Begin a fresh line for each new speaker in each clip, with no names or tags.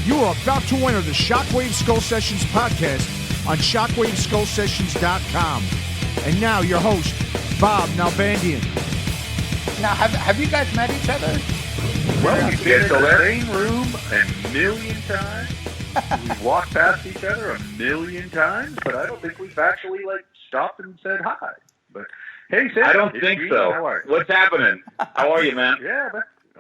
You are about to enter the Shockwave Skull Sessions podcast on shockwaveskullsessions.com. And now your host, Bob Nalbandian.
Now, have you guys met each other?
Well, we've been in the same room a million times. We've walked past each other a million times, but I don't think we've actually, stopped and said hi. But, hey, Sam.
I don't think so.
How are you?
What's happening? How are you, man?
Yeah,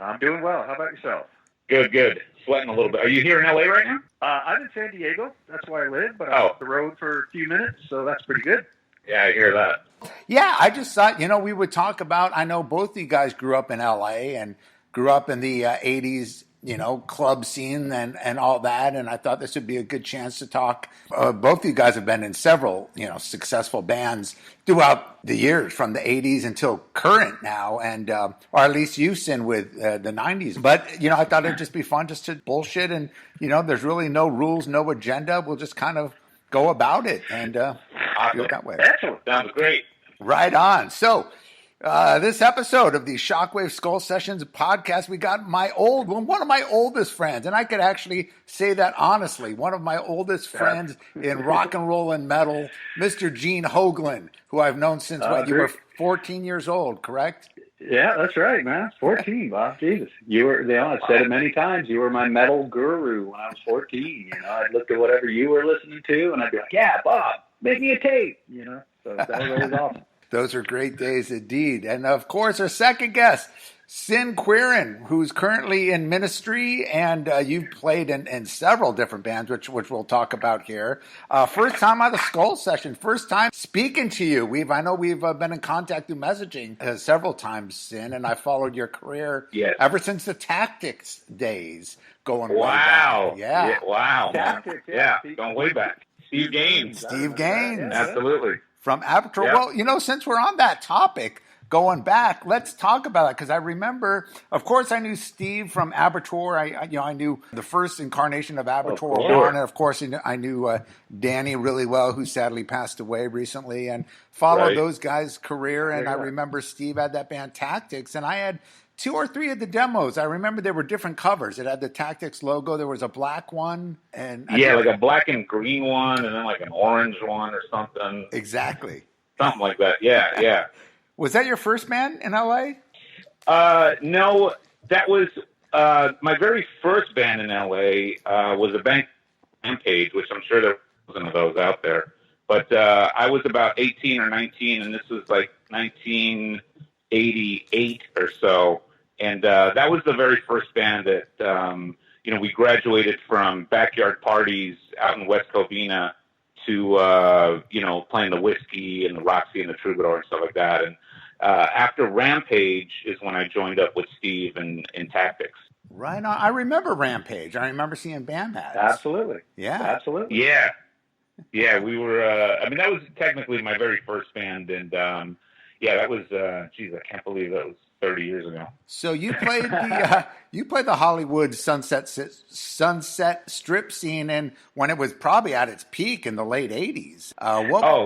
I'm doing well. How about yourself?
Good. Sweating a little bit. Are you here in L.A. right now?
I'm in San Diego. That's where I live, but I'm off the road for a few minutes, so that's pretty good.
Yeah, I hear that.
Yeah, I just thought, we would talk about, I know both of you guys grew up in L.A. and grew up in the 80s, club scene and all that, and I thought this would be a good chance to talk. Both of you guys have been in several, successful bands throughout the years from the 80s until current now, and or at least you, Sin, with the 90s. But, I thought it'd just be fun just to bullshit, and, there's really no rules, no agenda. We'll just kind of go about it and do it that way.
Excellent. Sounds great.
Right on. So, this episode of the Shockwave Skull Sessions podcast, we got one of my oldest friends, and I could actually say that honestly, one of my oldest friends in rock and roll and metal, Mr. Gene Hoglan, who I've known since you were 14 years old, correct?
Yeah, that's right, man. 14, Bob. Jesus. You were, I've said it many times, you were my metal guru when I was 14. I'd look at whatever you were listening to, and I'd be like, yeah, Bob, make me a tape, So that was always awesome.
Those are great days indeed. And of course, our second guest, Sin Quirin, who's currently in ministry, and you've played in several different bands, which we'll talk about here. First time on the Skull Session, first time speaking to you. I know we've been in contact through messaging several times, Sin, and I followed your career ever since the Tactics days, going way back. Yeah.
Wow.
Tactics,
going way back. Steve Gaines. Absolutely.
From Abertour.
Yep.
Well, since we're on that topic, going back, let's talk about it, because I remember, of course, I knew Steve from Abertour. I knew the first incarnation of Abertour, and of course, I knew Danny really well, who sadly passed away recently, and followed those guys' career. And I remember Steve had that band Tactics, and I had 2 or 3 of the demos. I remember there were different covers. It had the Tactics logo. There was a black one, and
like a black and green one, and then like an orange one or something.
Exactly.
Something like that. Yeah.
Was that your first band in LA?
No, that was my very first band in LA. Was a band Rampage, which I'm sure there wasn't of those out there. But I was about 18 or 19, and this was like 1988 or so. And that was the very first band that, we graduated from backyard parties out in West Covina to, playing the Whiskey and the Roxy and the Troubadour and stuff like that. And after Rampage is when I joined up with Steve in Tactics.
Right on. I remember Rampage. I remember seeing band hats.
Absolutely.
Yeah.
Absolutely.
Yeah. Yeah, we were, that was technically my very first band. And, that was, I can't believe that was 30 years ago.
So you played the Hollywood Sunset Strip scene, and when it was probably at its peak in the late 80s.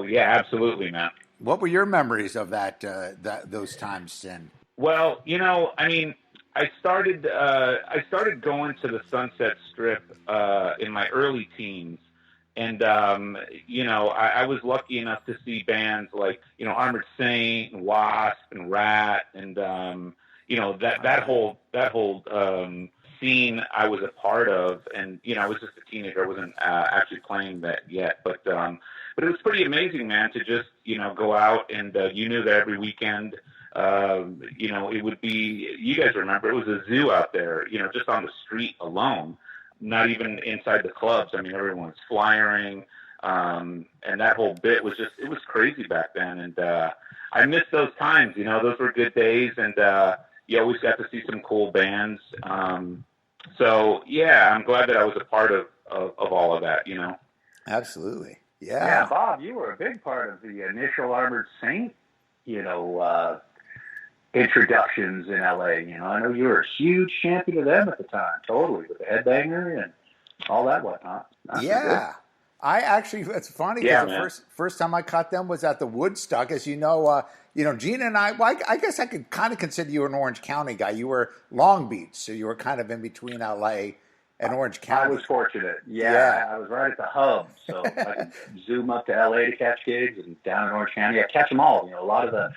Yeah, absolutely, man.
What were your memories of those times, Sin?
Well, I started going to the Sunset Strip in my early teens. And, I was lucky enough to see bands like, Armored Saint and WASP and Ratt and, that whole scene I was a part of. And, I was just a teenager. I wasn't actually playing that yet. But it was pretty amazing, man, to just, go out and you knew that every weekend, it would be, you guys remember, it was a zoo out there, just on the street alone. Not even inside the clubs. I mean, everyone's flyering, and that whole bit was it was crazy back then. And I miss those times. Those were good days, and you always got to see some cool bands. So yeah, I'm glad that I was a part of all of that.
Absolutely. Yeah.
Yeah, Bob, you were a big part of the initial Armored Saint, introductions in LA. I know you were a huge champion of them at the time, totally, with the Headbanger and all that whatnot.
Yeah. I actually, it's funny because the first time I caught them was at the Woodstock. As you know, Gene and I guess I could kind of consider you an Orange County guy. You were Long Beach, so you were kind of in between LA in Orange County.
I was fortunate. Yeah. I was right at the hub, so I could zoom up to LA to catch gigs, and down in Orange County, I catch them all. A lot of the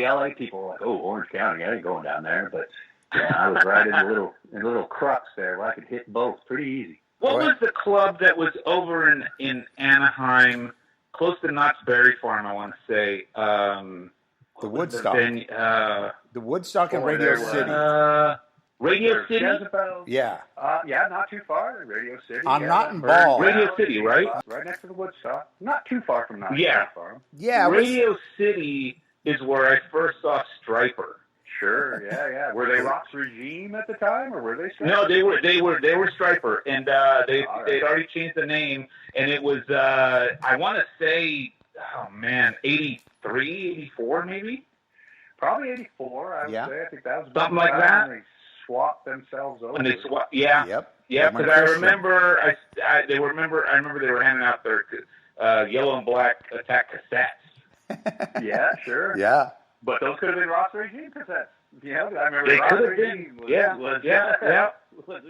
LA people were like, "Oh, Orange County, I ain't going down there." But I was right in a little crux there where I could hit both pretty easy.
What was the club that was over in Anaheim, close to Knott's Berry Farm? I want to say
the Woodstock. The Woodstock and Radio City.
Radio City?
Yeah.
Not too far. Radio City.
On Naughton Ball.
Radio City, right?
Right next to the Woodstock. Not too far from Naughton Farm.
Yeah.
Radio City is where I first saw Stryper.
Sure, yeah. Were they Rock's Regime at the time, or were they Stryper?
No, they were Stryper, and they'd already changed the name, and it was I want to say, 83, 84 maybe.
Probably 84. I would say. I think that was
something like that.
They swapped themselves over.
And they swapped, yeah.
Yep.
Because I remember, I remember they were handing out their yellow and black Attack cassettes.
Yeah, sure.
Yeah.
But those could have been Rock's Regime cassettes. Yeah, I remember
they
Rock's
could have
Regime
been. Was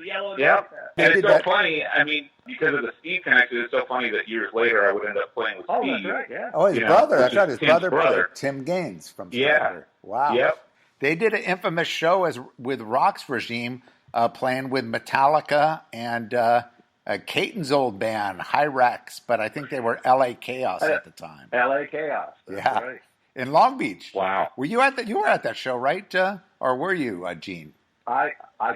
yellow and black. And it's so funny. I mean, because of the Steve connection, it's so funny that years later I would end up playing with Steve.
Oh, that's right. Yeah.
Oh, his brother. That's right. His
brother
played Tim Gaines from Stryper.
Yeah.
Wow.
Yep.
They did an infamous show with Rock's Regime, playing with Metallica and Caton's old band, Hyrax, but I think they were L.A. Chaos at the time.
L.A. Chaos. That's right.
In Long Beach.
Wow.
Were you at that? You were at that show, right? Or were you, Gene?
I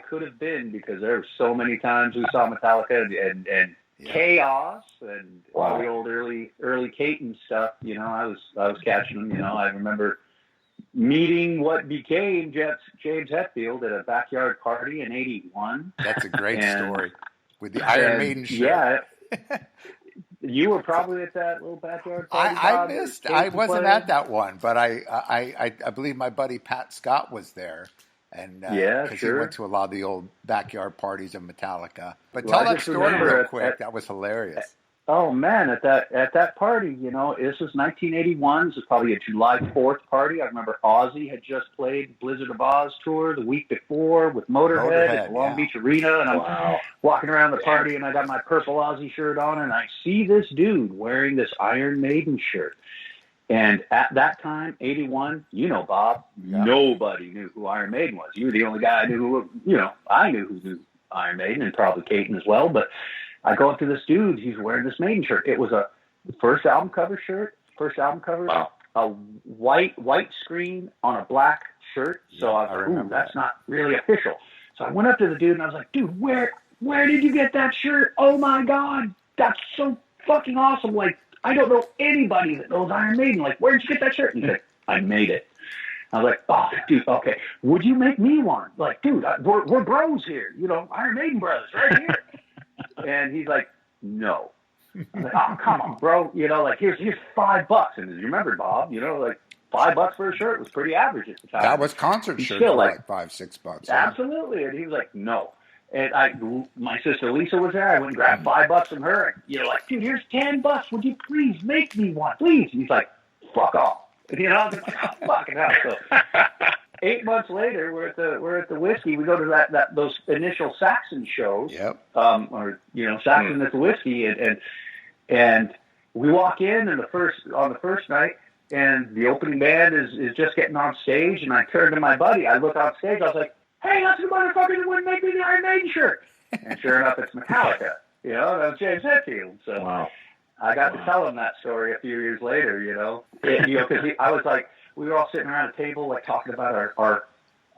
could have been, because there were so many times we saw Metallica and Chaos and all the old early Caton stuff. I was catching them. I remember meeting what became James Hetfield at a backyard party in '81.
That's a great story with the Iron Maiden shirt.
Yeah. You were probably at that little backyard party.
I missed. I wasn't at that one, but I believe my buddy Pat Scott was there, and because he went to a lot of the old backyard parties of Metallica. But tell that story real quick. That was hilarious.
Oh man, at that party, this was 1981. This was probably a July 4th party. I remember Ozzy had just played Blizzard of Oz tour the week before with Motorhead at the Long Beach Arena, and I'm walking around the party, and I got my purple Ozzy shirt on, and I see this dude wearing this Iron Maiden shirt. And at that time, 81, Bob, nobody knew who Iron Maiden was. You were the only guy I knew I knew who knew Iron Maiden, and probably Caton as well, but I go up to this dude. He's wearing this Maiden shirt. It was a first album cover shirt.
Wow.
A white screen on a black shirt. So I was like, that's not really official. So I went up to the dude and I was like, dude, where did you get that shirt? Oh my God, that's so fucking awesome. Like, I don't know anybody that knows Iron Maiden. Like, where'd you get that shirt? And he's like, I made it. I was like, oh, dude, okay. Would you make me one? Like, dude, we're bros here. Iron Maiden brothers right here. And he's like, no. I'm like, oh, come on, bro. Here's $5. And you remember, Bob, like $5 for a shirt was pretty average at the time.
That was concert shirts for like $5-6.
Absolutely. And he was like, no. And my sister Lisa was there. I went and grabbed $5 from her. And like, dude, here's $10. Would you please make me one, please? And he's like, fuck off. And I was like, oh, fucking hell. So 8 months later, we're at the Whiskey. We go to those initial Saxon shows.
Yep.
Saxon at the Whiskey, and we walk in on the first night, and the opening band is just getting on stage, and I turn to my buddy. I look on stage. I was like, "Hey, that's the motherfucker that wouldn't make me the Iron Maiden shirt." And sure enough, it's Metallica. That was James Hetfield. So
wow.
I got to tell him that story a few years later. Because I was like, we were all sitting around a table, like, talking about our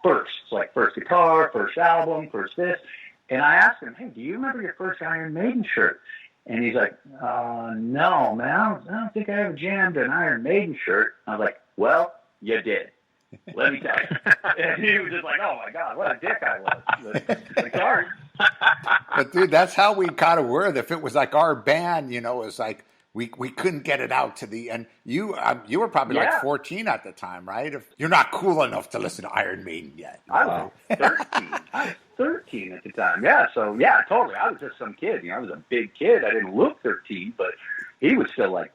firsts, like first guitar, first album, first this. And I asked him, hey, do you remember your first Iron Maiden shirt? And he's like, no, man, I don't think I ever jammed an Iron Maiden shirt. I was like, well, you did. Let me tell you. And he was just like, oh, my God, what a dick I was. Like, sorry.
But, dude, that's how we kind of were. If it was like our band, it was like, we couldn't get it out to the end. You were probably like 14 at the time, right? If you're not cool enough to listen to Iron Maiden yet.
I was 13. I was 13 at the time. Yeah, so totally. I was just some kid. I was a big kid. I didn't look 13, but he was still like,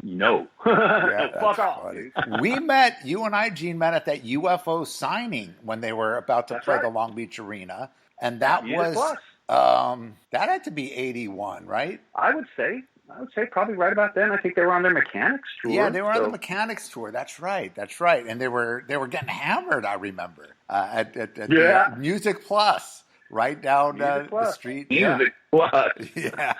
no. Fuck off.
You and I, Gene, met at that UFO signing when they were about to play the Long Beach Arena. And that was That had to be 81, right?
I would say probably right about then. I think they were on their Mechanics tour.
Yeah, they were on the Mechanics tour. That's right, and they were getting hammered. I remember at the Music Plus, right down the street.
Music Plus.
Yeah.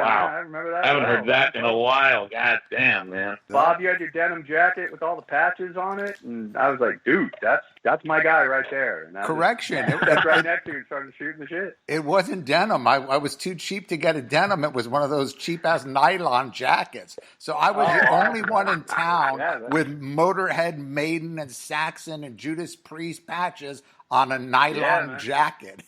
Wow.
I remember that.
I haven't heard that in a while. God damn, man.
Bob, you had your denim jacket with all the patches on it, and I was like, dude, that's my guy right there. And
Correction.
That's right next to you and started shooting the shit.
It wasn't denim. I was too cheap to get a denim. It was one of those cheap-ass nylon jackets. So I was the only one in town with Motorhead, Maiden, and Saxon and Judas Priest patches on a nylon jacket.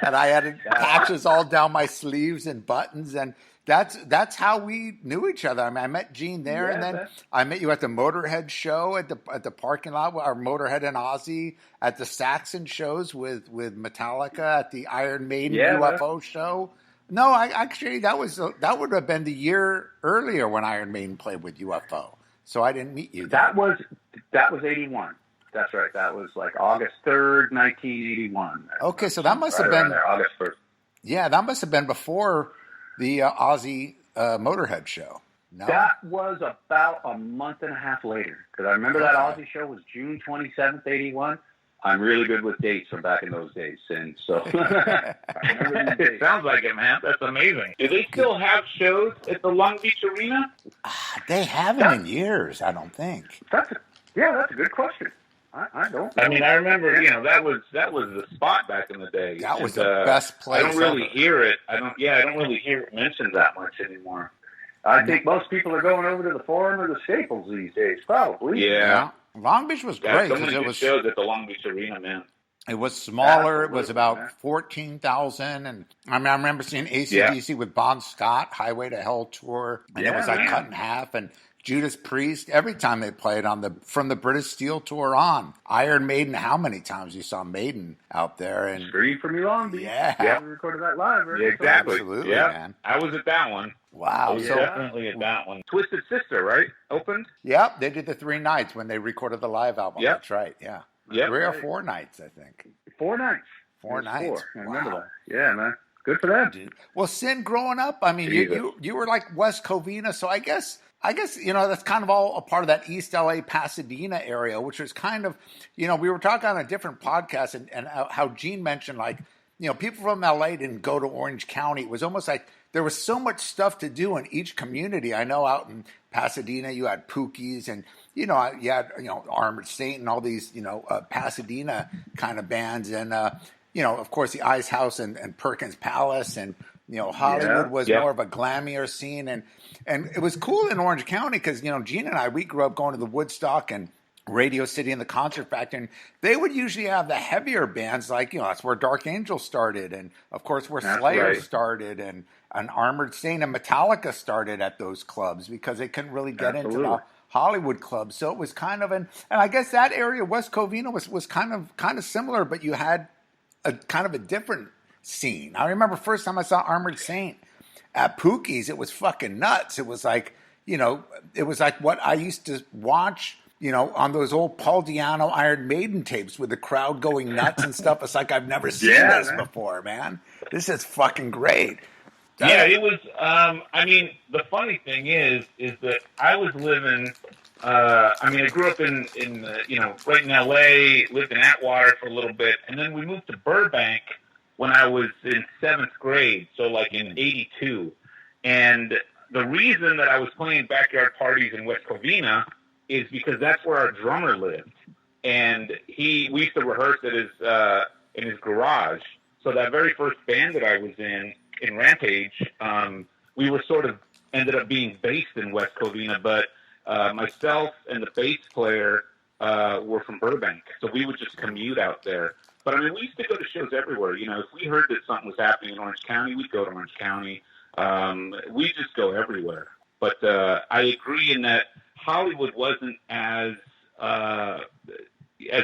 And I had patches all down my sleeves and buttons, and that's how we knew each other. I mean, I met Gene there, and then I met you at the Motorhead show at the parking lot. Our Motorhead and Ozzy at the Saxon shows with Metallica at the Iron Maiden UFO show. No, actually that would have been the year earlier when Iron Maiden played with UFO. So I didn't meet you there.
That was 81. That's right. That was like August 3rd, 1981.
Okay, so that must have been
there, August 1st.
Yeah, that must have been before the Ozzy Motorhead show. No?
That was about a month and a half later, because I remember that Ozzy show was June 27th, 81. I'm really good with dates from back in those days, and so I remember
it sounds like it, man. That's amazing. Do they still have shows at the Long Beach Arena?
They haven't in years, I don't think.
That's a good question. I don't.
I mean, I remember, that was the spot back in the day.
That was the best place.
I don't really hear it. I don't really hear it mentioned that much anymore.
I think most people are going over to the Forum or the Staples these days, probably.
Yeah. Long Beach was great.
So many good shows at the Long Beach Arena, man.
It was smaller. It was about 14,000. And I remember seeing AC/DC with Bon Scott, Highway to Hell tour. And it was like cut in half. And Judas Priest, every time they played from the British Steel tour on. Iron Maiden, how many times you saw Maiden out there? And
Scream for Me Long Beach.
Yeah.
We recorded that live, right?
Yeah, exactly.
Absolutely, man.
I was at that one.
Wow.
I was definitely at that one. Twisted Sister, right? Opened?
Yep, they did the 3 nights when they recorded the live album.
Yep.
That's right, yeah.
Yep.
3 or 4 nights, I think.
4 nights.
4 nights.
I remember that. Yeah, man. Good for them.
Dude. Well, Sin, growing up, I mean, you were like West Covina, so I guess that's kind of all a part of that East LA Pasadena area, which was kind of, we were talking on a different podcast and how Gene mentioned, like, people from LA didn't go to Orange County. It was almost like there was so much stuff to do in each community. I know out in Pasadena you had Pookie's and you had Armored Saint and all these Pasadena kind of bands and of course the Ice House and Perkins Palace and Hollywood was more of a glammier scene and it was cool in Orange County because Gene and I, we grew up going to the Woodstock and Radio City and the Concert Factory, and they would usually have the heavier bands like, that's where Dark Angel started, and of course where Slayer started, and Armored Saint and Metallica started at those clubs because they couldn't really get into the Hollywood clubs. So it was kind of and I guess that area, West Covina, was kind of similar, but you had a kind of a different scene. I remember first time I saw Armored Saint at Pookie's, it was fucking nuts. It was like, it was like what I used to watch on those old Paul Di'Anno Iron Maiden tapes with the crowd going nuts and stuff. It's like I've never seen this before, man. This is fucking great.
It was. I mean, the funny thing is that I was living. I grew up in right in L.A., lived in Atwater for a little bit, and then we moved to Burbank when I was in 7th grade, so like in '82. And the reason that I was playing backyard parties in West Covina is because that's where our drummer lived, and we used to rehearse at in his garage. So that very first band that I was in Rampage, we were sort of ended up being based in West Covina, but myself and the bass player were from Burbank, so we would just commute out there. But we used to go to shows everywhere. If we heard that something was happening in Orange County, we'd go to Orange County. We just go everywhere. But I agree in that Hollywood wasn't as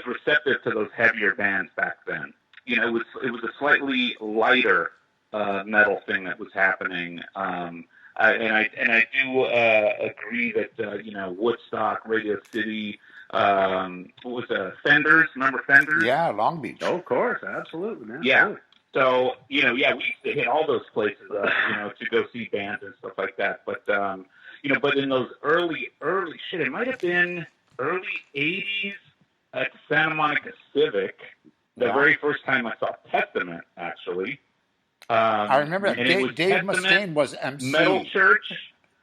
receptive to those heavier bands back then. It was a slightly lighter metal thing that was happening. And I do agree that Woodstock, Radio City, what was Fenders? Remember Fenders?
Yeah, Long Beach.
Oh, of course, absolutely, man.
Yeah. So, you know, yeah, we used to hit all those places, you know, to go see bands and stuff like that. But, you know, but in those early shit, it might have been early 80s at the Santa Monica Civic, the very first time I saw Testament, actually.
I remember that.
And it was
Dave
Testament,
Mustaine was MC.
Metal Church,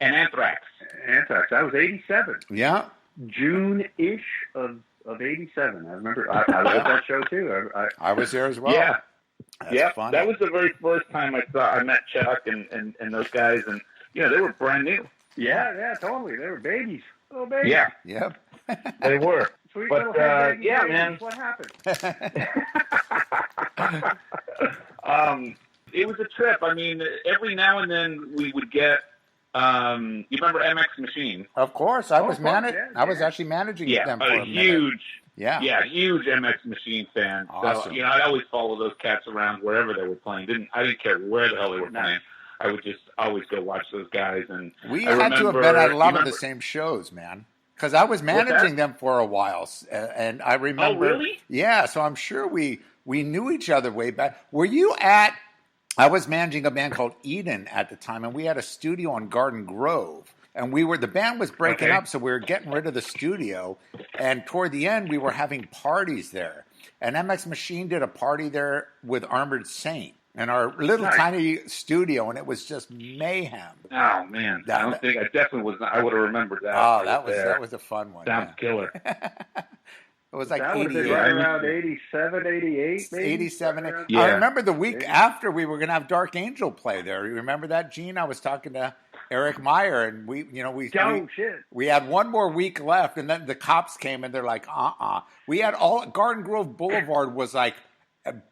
and Anthrax.
Anthrax. That was 87.
Yeah.
June-ish of 87. I remember. I was at that show, too.
I was there as well.
Yeah.
That's funny.
That was the very first time I met Chuck and those guys, and you know they were brand new.
Yeah, totally. They were babies, little babies.
Yeah,
Yep.
they were.
Sweet
But
little head babies.
yeah, man.
What happened?
It was a trip. I mean, every now and then we would get. You remember MX Machine?
Of course, I was actually managing them for a minute.
Huge.
Yeah,
huge MX Machine fan.
Awesome.
So, you know, I'd always follow those cats around wherever they were playing. I didn't care where the hell they were playing. I would just always go watch those guys. And
we had to have been at a lot of the same shows, man. Because I was managing them for a while, and I remember.
Oh, really?
Yeah, so I'm sure we knew each other way back. Were you at? I was managing a band called Eden at the time, and we had a studio on Garden Grove. And the band was breaking up, so we were getting rid of the studio. And toward the end, we were having parties there. And MX Machine did a party there with Armored Saint in our little tiny studio, and it was just mayhem.
Oh man, I definitely was not. I would have remembered that.
Oh, that was a fun one.
Sounds killer.
It was like
that would have been right around 87, 88, maybe?
87.
Yeah.
I remember the week after we were going to have Dark Angel play there. You remember that, Gene? I was talking to Eric Meyer, and we had one more week left, and then the cops came, and they're like, We had Garden Grove Boulevard was like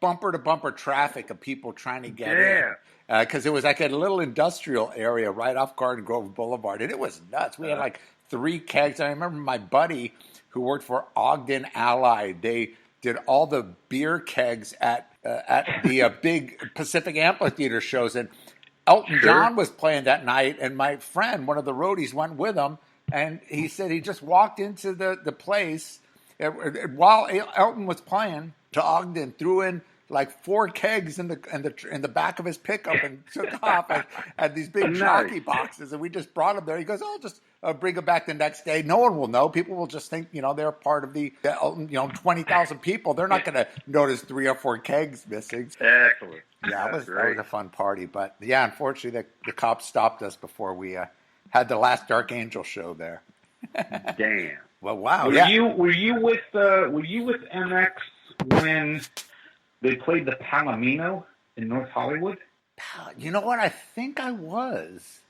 bumper to bumper traffic of people trying to get in. Because it was like a little industrial area right off Garden Grove Boulevard, and it was nuts. We had like 3 kegs. I remember my buddy who worked for Ogden Allied. They did all the beer kegs at the big Pacific Amphitheater shows, and Elton John was playing that night, and my friend, one of the roadies, went with him, and he said he just walked into the place while Elton was playing to Ogden, threw in like 4 kegs in the back of his pickup and took off and had these big jockey boxes, and we just brought them there. He goes, "I'll just bring them back the next day. No one will know. People will just think, they're part of the 20,000 people. They're not going to notice 3 or 4 kegs missing."
Excellent.
Yeah, that was a fun party. But yeah, unfortunately, the cops stopped us before we had the last Dark Angel show there.
Damn.
Well, wow.
Were you with MX when they played the Palomino in North Hollywood?
You know what? I think I was.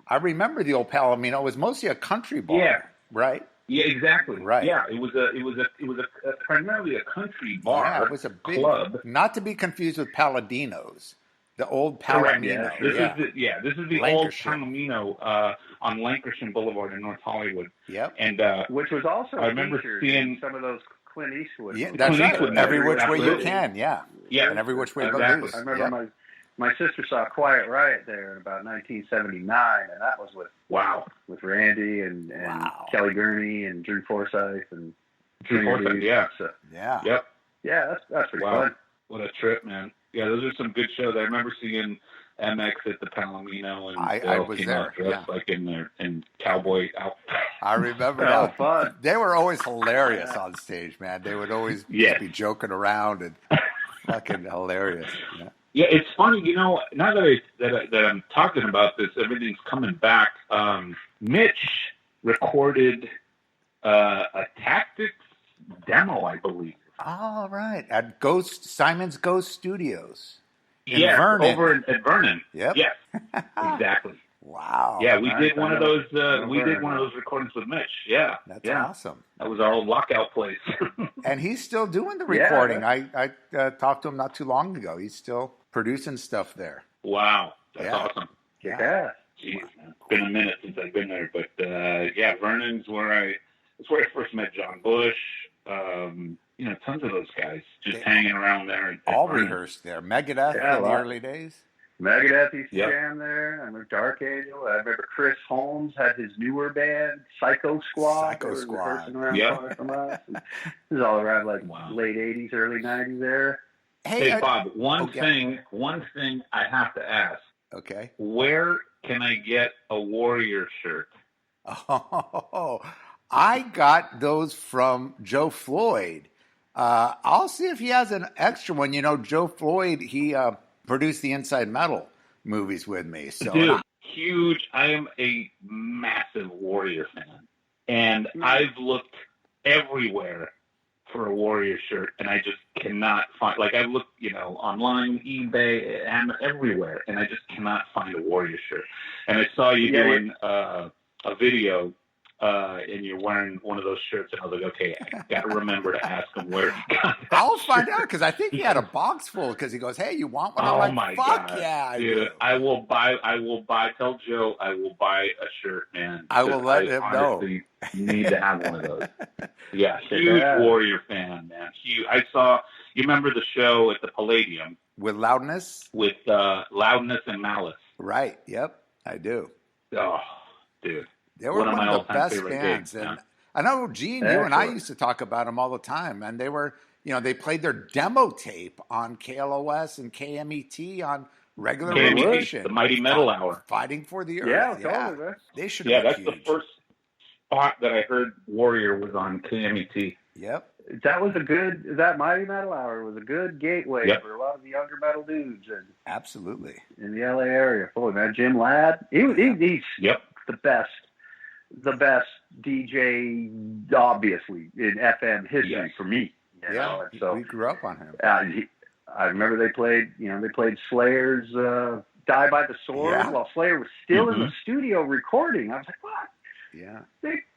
I remember the old Palomino. It was mostly a country bar, right?
Yeah, exactly.
Right.
Yeah, it was primarily a country bar.
Yeah, it was a big
club.
Not to be confused with Paladinos, the old Palomino.
This is the old Palomino on Lancashire Boulevard in North Hollywood.
Yep.
And
which was also
I remember seeing
some of those Clint Eastwood.
Yeah, that's
Clint
right.
Eastwood,
Every Which Way You
absolutely.
Can. Yeah.
Yeah.
And Every Which Way But
Exactly.
Loose.
I remember my sister saw Quiet Riot there in about 1979, and that was with Randy and Kelly Gurney and Drew Forsythe and
Drew Forsythe. Yeah.
So,
Yeah.
Yep.
yeah, that's pretty fun.
What a trip, man. Yeah, those are some good shows. I remember seeing MX at the Palomino, and
I was there,
dressed like in cowboy outfit.
I remember
That was
that.
fun.
They were always hilarious on stage, man. They would always just be joking around and fucking hilarious. Yeah.
Yeah, it's funny, now that I'm talking about this, everything's coming back. Mitch recorded a Tactics demo, I believe.
All right, at Simon's Ghost Studios. In
Yeah,
Vernon.
over at Vernon.
Yep.
Yes, exactly.
Wow.
Yeah, we did one of those. We did one of those recordings with Mitch. Yeah,
That's awesome.
That was our old lockout place.
And he's still doing the recording. I talked to him not too long ago. He's still producing stuff there.
Wow, that's awesome.
Yeah.
Jeez, man. It's been a minute since I've been there, but Vernon's it's where I first met John Bush. Tons of those guys just hanging around there.
All rehearsed there. Megadeth in the early days.
Megadeth used to jam there. I remember Dark Angel. I remember Chris Holmes had his newer band, Psycho Squad.
Psycho Squad.
Rehearsing around from us. This is all around late 80s, early 90s there.
Hey, Bob, one
okay.
thing I have to ask.
Okay.
Where can I get a Warrior shirt?
Oh, I got those from Joe Floyd. I'll see if he has an extra one. You know, Joe Floyd, he produced the Inside Metal movies with me. So,
Dude, huge. I am a massive Warrior fan. And I've looked everywhere for a Warrior shirt, and I just cannot find. Like, I've looked, online, eBay, and everywhere, and I just cannot find a Warrior shirt. And I saw you doing a video, and you're wearing one of those shirts, and I was like, okay, I got to remember to ask him where he got that.
I'll find out, because I think he had a box full, because he goes, hey, you want one? I'm like, fuck
God.
yeah, I
dude,
do.
I will buy, tell Joe I will buy a shirt, man.
I will let him know.
Need to have one of those. Yeah, huge Warrior fan, man. Huge. You remember the show at the Palladium?
With Loudness?
With Loudness and Malice.
Right, yep, I do.
Oh, dude.
They were one of the best bands. And I know, Gene, you and I used to talk about them all the time. And they were, they played their demo tape on KLOS and KMET on regular rotation.
The Mighty Metal Hour.
Fighting for the Earth.
Yeah, totally.
They should
have
been
that's
huge.
The first spot that I heard Warrior was on KMET.
Yep.
That Mighty Metal Hour was a good gateway for a lot of the younger metal dudes.
Absolutely.
In the LA area. Boy, man, Jim Ladd, he's the best DJ, obviously, in FM history for me.
So we grew up on him.
I remember they played Slayer's Die by the Sword while Slayer was still in the studio recording. I was like, what?
Yeah.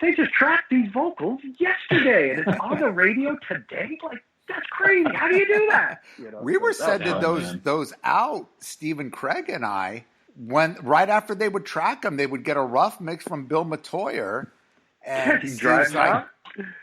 They just tracked these vocals yesterday, and it's on the radio today? Like, that's crazy. How do you do that?
We were sending those out, Stephen Craig and I, when right after they would track them, they would get a rough mix from Bill Matoyer, and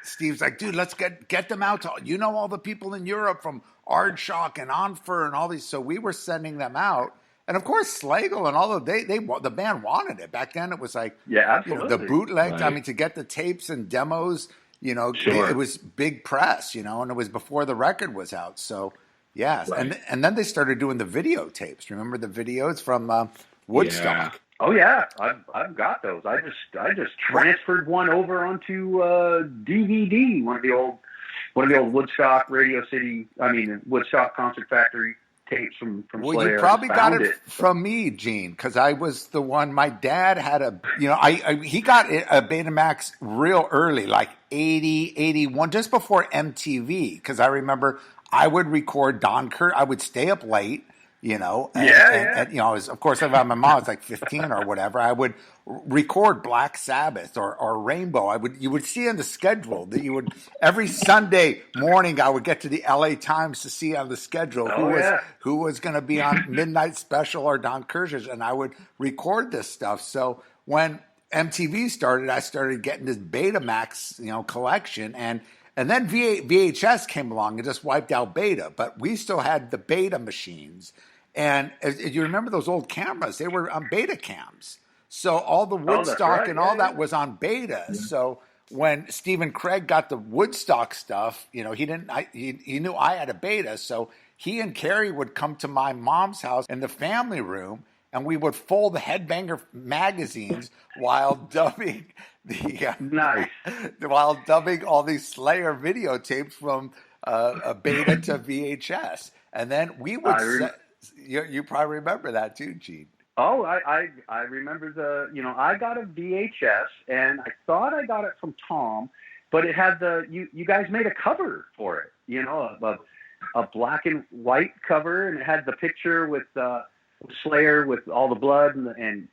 Steve's like, dude, let's get them out to all the people in Europe from Aardschok and Onfer and all these. So we were sending them out, and of course Slagle and all of the band wanted it back then. It was like
absolutely.
The bootleg. Right. I mean, to get the tapes and demos, it was big press, and it was before the record was out. So. Yes, right. and then they started doing the videotapes. Remember the videos from Woodstock?
Yeah. Oh yeah, I've got those. I just transferred one over onto DVD. One of the old Woodstock Woodstock Concert Factory tapes from
Well,
Slayer.
You probably got it from me, Gene, because I was the one. My dad had he got a Betamax real early, like 80, 81, just before MTV. Because I remember. I would record Don Kerr. I would stay up late, and I was, of course, my mom was like 15 or whatever. I would record Black Sabbath or Rainbow. You would see on the schedule that you would every Sunday morning. I would get to the LA Times to see on the schedule who was going to be on Midnight Special or Don Kersh's, and I would record this stuff. So when MTV started, I started getting this Betamax, collection And then VHS came along and just wiped out Beta, but we still had the Beta machines. And you remember those old cameras? They were on Beta cams. So all the Woodstock and all that was on Beta. Yeah. So when Stephen Craig got the Woodstock stuff, he knew I had a Beta. So he and Carrie would come to my mom's house in the family room, and we would fold the Headbanger magazines while dubbing while dubbing all these Slayer videotapes from Beta to VHS, and then we would. You probably remember that too, Gene.
Oh, I remember I got a VHS, and I thought I got it from Tom, but it had you guys made a cover for it, a black and white cover, and it had the picture with Slayer with all the blood and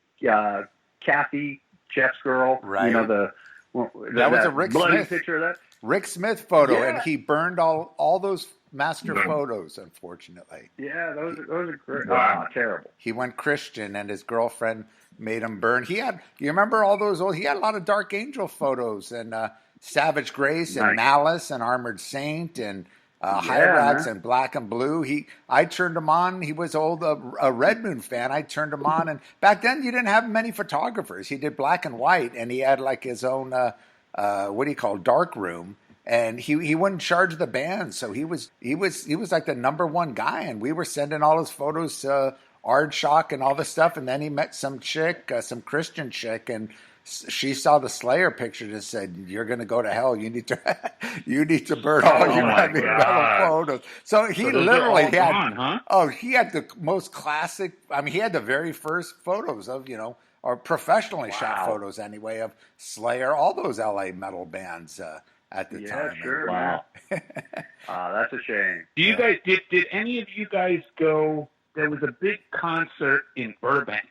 Kathy, Jeff's girl,
right?
That
was a Rick Smith
picture of that.
Rick Smith photo, and he burned all those master photos, unfortunately.
Yeah, those are great. Wow, terrible.
He went Christian, and his girlfriend made him burn. You remember all those old? He had a lot of Dark Angel photos, and Savage Grace, and Malice, and Armored Saint, and Hyrax, and Black and Blue. I turned him on. He was a Red Moon fan. I turned him on, and back then you didn't have many photographers. He did black and white, and he had like his own dark room. and he wouldn't charge the band, so he was like the number one guy, and we were sending all his photos to Aardschok and all this stuff, and then he met some chick, some Christian chick, and she saw the Slayer picture and said, "You're going to go to hell. You need to burn all your heavy metal photos." So he literally had, he had the most classic. I mean, he had the very first photos of, or professionally shot photos anyway, of Slayer, all those LA metal bands at the time.
Yeah, sure.
Wow.
That's a shame.
Do you guys did any of you guys go? There was a big concert in Burbank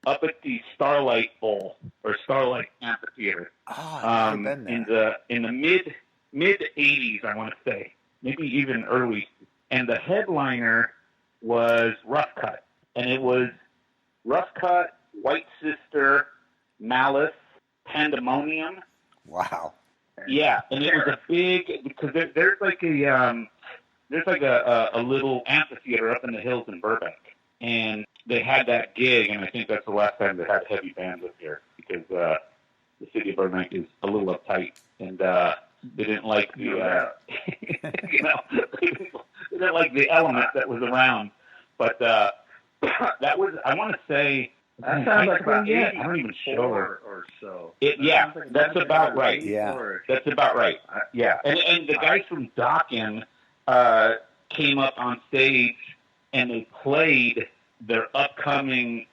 up at the Starlight Bowl or Starlight Amphitheater.
I've never been there.
In the mid 80s, I want to say, maybe even early. And the headliner was Rough Cutt, and it was Rough Cutt, White Sister, Malice, Pandemonium.
Wow.
Yeah, and it was a big, because there's like a little amphitheater up in the hills in Burbank, and they had that gig, and I think that's the last time they had heavy bands up here, because the city of Burbank is a little uptight, and they didn't like the they didn't like the element that was around. But that was, I want to say,
that sounds like about
80, I'm not even sure
or so.
That's about right.
Yeah,
that's about right. Yeah, and the guys from Dokken came up on stage and they played their upcoming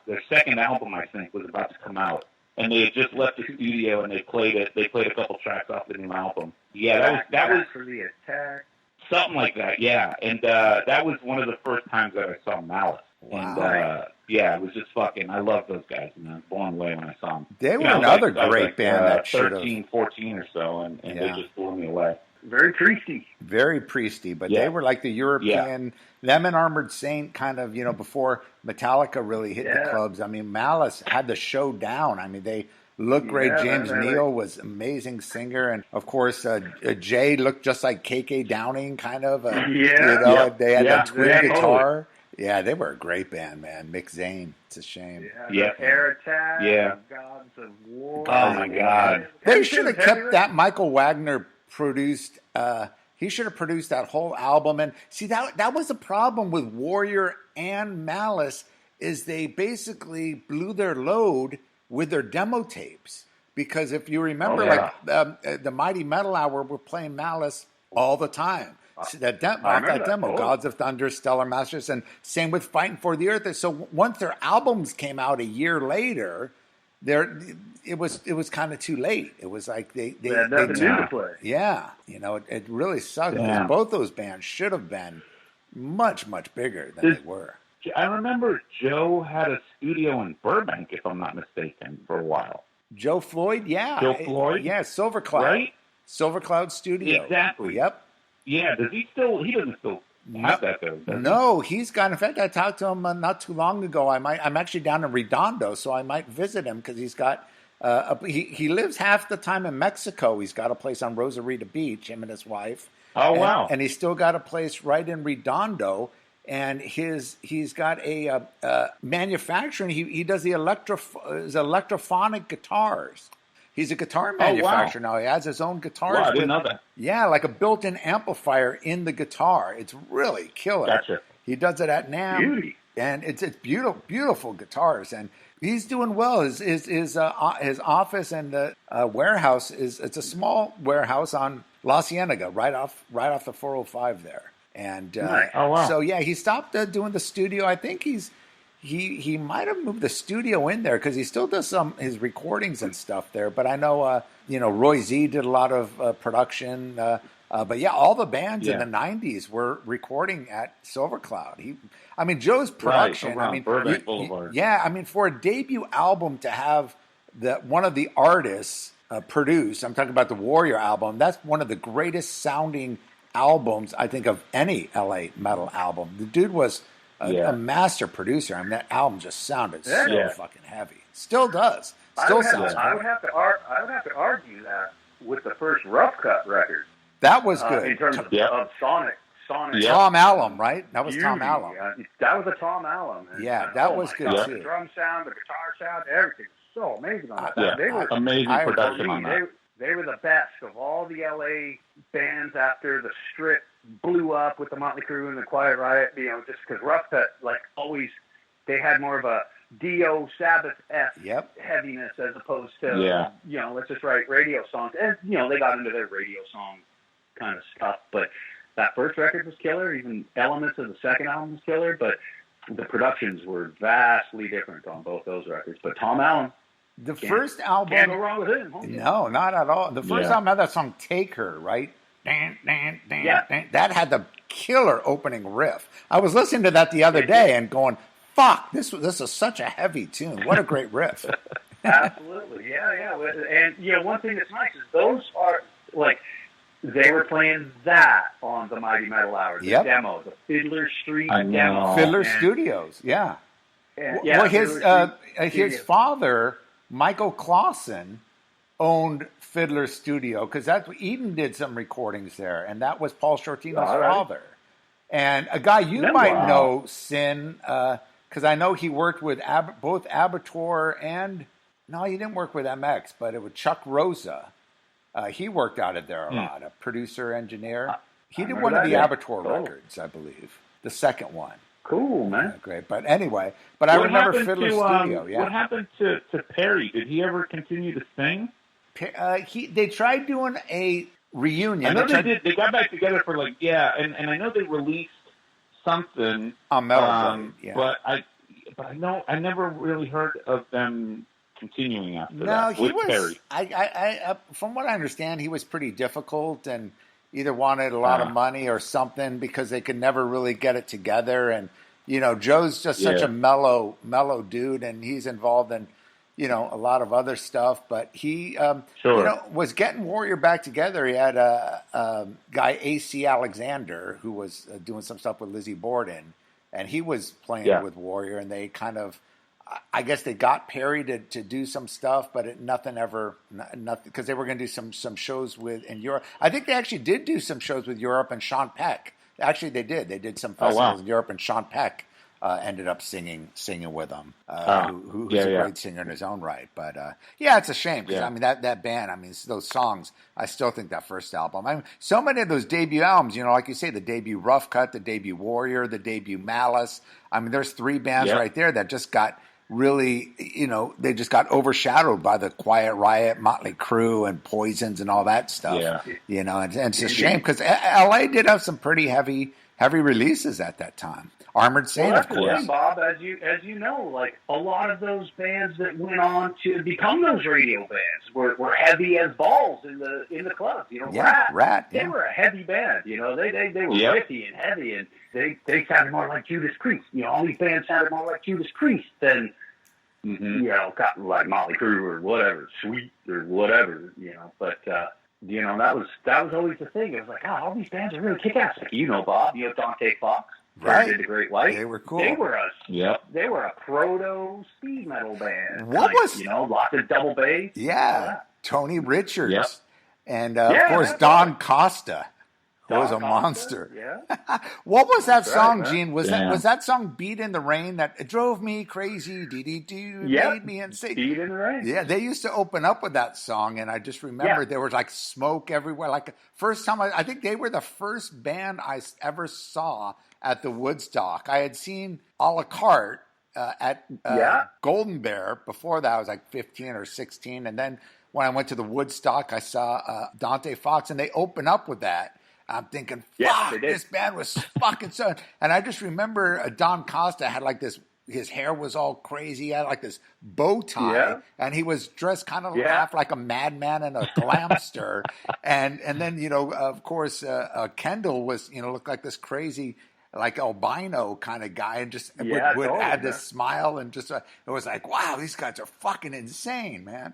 their second album, I think, was about to come out, and they had just left the studio and they played it. They played a couple tracks off the new album. Yeah, that was
for the Attack.
Something like that. Yeah, and that was one of the first times that I saw Malice.
Wow.
And it was just fucking. I love those guys, and I was blown away when I saw them.
They were another great band that should have
13, 14 or so, and they just blew me away.
Very priesty.
Very priesty, but they were like the European, them and Armored Saint kind of, before Metallica really hit the clubs. I mean, Malice had the show down. I mean, they looked great. James Neal was amazing singer. And, of course, Jay looked just like KK Downing, kind of. They had that twin guitar. Totally. Yeah, they were a great band, man. Mick Zane. It's a shame.
Air Attack.
Yeah.
Gods of War.
Oh, my God.
They should have kept that Michael Wagner produced. He should have produced that whole album. And see, that was the problem with Warrior and Malice, is they basically blew their load with their demo tapes. Because if you remember, the Mighty Metal Hour were playing Malice all the time. So that demo, Gods of Thunder, Stellar Masters, and same with Fighting for the Earth. So once their albums came out a year later, it was kind of too late. It was like they
had nothing new to play.
Yeah, it really sucked, because both those bands should have been much, much bigger than they were.
I remember Joe had a studio in Burbank, if I'm not mistaken, for a while.
Joe Floyd,
Joe Floyd?
Yeah, Silver Cloud.
Right?
Silver Cloud Studio.
Exactly.
Yep.
Yeah, he doesn't still have that, though, does he?
No, he's got, in fact, I talked to him not too long ago. I'm actually down in Redondo, so I might visit him, because he's got, he lives half the time in Mexico. He's got a place on Rosarita Beach, him and his wife.
Oh, wow.
And he's still got a place right in Redondo. And he's got a manufacturing. He does the electrophonic guitars. He's a guitar manufacturer now. He has his own guitars.
Wow, I didn't know that.
Yeah, like a built-in amplifier in the guitar. It's really killer.
Gotcha.
He does it at NAMM.
Beauty.
And it's beautiful guitars. And he's doing well. His office and the warehouse it's a small warehouse on La Cienega, right off the 405 there. And so he stopped doing the studio. I think he might have moved the studio in there, because he still does his recordings and stuff there. But I know Roy Z did a lot of production. But yeah, all the bands in the '90s were recording at Silver Cloud. Joe's production.
Burbank Boulevard.
For a debut album to have one of the artists produce. I'm talking about the Warrior album. That's one of the greatest sounding albums, I think, of any LA metal album. The dude was a master producer. That album just sounded so fucking heavy. Still does. Still sounds.
I would have to argue that with the first Rough Cut record.
That was good.
In terms of sonic.
Tom Allom, right? That was Tom Allom.
That was a Tom Allom.
That was good too.
The drum sound, the guitar sound, everything was so amazing on that.
Amazing production on that.
They were the best of all the LA bands after the Strip blew up with the Motley Crue and the Quiet Riot, just because Rough Cut, always, they had more of a Dio Sabbath-esque heaviness as opposed to, let's just write radio songs. And, they got into their radio song kind of stuff, but that first record was killer. Even elements of the second album was killer, but the productions were vastly different on both those records. But Tom Allen,
the first album,
can't go wrong with him.
No, not at all. The first album had that song "Take Her," right? Dan, dan, dan, dan. That had the killer opening riff. I was listening to that the other day and going, "Fuck, this is such a heavy tune. What a great riff!"
Absolutely, yeah. And one thing that's nice is those are they were playing that on the Mighty Metal Hour, the demo, the Fiddler Street demo,
Fiddler Studios, well, his father, Michael Clausen, owned Fiddler Studio because Eden did some recordings there, and that was Paul Shortino's father. And a guy you might know, Sin, because I know he worked with both Abattoir and he didn't work with MX, but it was Chuck Rosa. He worked out of there a lot, a producer, engineer. He did one of the Abattoir records, I believe, the second one.
Cool, man.
Great. But anyway, I remember Fiddler Studio,
What happened to Perry? Did he ever continue to sing?
They tried doing a reunion.
I know they did. They got back together for and I know they released something
on Metal Blade,
but I know I never really heard of them continuing after that.
No, he was.
Perry.
I from what I understand, he was pretty difficult and either wanted a lot of money or something because they could never really get it together. And Joe's just such a mellow dude, and he's involved in a lot of other stuff. But he was getting Warrior back together. He had a guy, A.C. Alexander, who was doing some stuff with Lizzie Borden, and he was playing with Warrior, and they kind of. I guess they got Perry to do some stuff, but nothing because they were going to do some shows in Europe. I think they actually did do some shows with Europe and Sean Peck. Actually, they did. They did some festivals in Europe, and Sean Peck ended up singing with them. Who's a great singer in his own right. But it's a shame because that band. Those songs. I still think that first album. So many of those debut albums. Like you say, the debut Rough Cut, the debut Warrior, the debut Malice. There's three bands right there that just got. Really, they just got overshadowed by the Quiet Riot, Motley Crue, and Poisons and all that stuff. And it's a shame because LA did have some pretty heavy releases at that time. Armored Saint, of course.
Thing, Bob, as you know, a lot of those bands that went on to become those radio bands were heavy as balls in the clubs. Ratt. They were a heavy band. They were riffy and heavy, and they sounded more like Judas Priest. All these bands sounded more like Judas Priest than like Motley Crue or whatever, Sweet or whatever. But that was always the thing. It was all these bands are really kick-ass. Bob, Dante Fox.
Right.
Did the Great White.
They were cool.
They were a proto speed metal band.
What was
lots of double bass.
Yeah. Tony Richards. And of course Don Costa. Who was a monster.
Yeah.
What was that song, Gene? Was that song Beat in the Rain that it drove me crazy? Made me insane.
Beat in the Rain.
Yeah, they used to open up with that song, and I just remember there was smoke everywhere. First time I think they were the first band I ever saw at the Woodstock. I had seen a la carte at Golden Bear. Before that, I was 15 or 16. And then when I went to the Woodstock, I saw Dante Fox, and they opened up with that. I'm thinking, fuck, this band was fucking so. And I just remember Don Costa had this, his hair was all crazy. He had this bow tie, and he was dressed kind of half like a madman and a glamster. and then, of course, Kendall was, looked like this crazy, albino kind of guy, and just would add this smile, and just it was wow, these guys are fucking insane, man.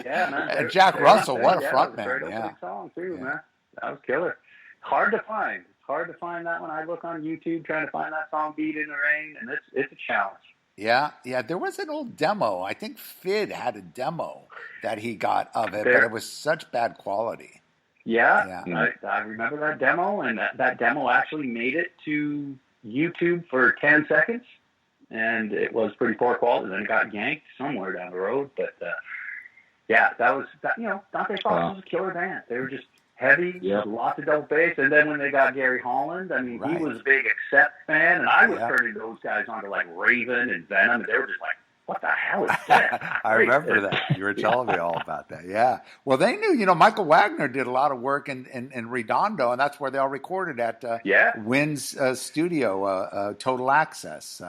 Man.
And Jack Russell, what a front man!
Great song too, man. That was killer. Hard to find. It's hard to find that when I look on YouTube trying to find that song "Beat in the Rain," and it's a challenge.
Yeah. There was an old demo. I think Fid had a demo that he got of it, but it was such bad quality.
Yeah. I remember that demo, and that demo actually made it to YouTube for 10 seconds, and it was pretty poor quality. Then it got yanked somewhere down the road, but that was that. Dante Fox was a killer band. They were just heavy, lots of double bass. And then when they got Gary Holland, I mean, he was a big Accept fan, and I was turning those guys onto like Raven and Venom, and they were just like, what the hell is that?
I remember that. You were telling me all about that. Yeah. Well, they knew, Michael Wagner did a lot of work in Redondo, and that's where they all recorded at Wynn's studio, Total Access.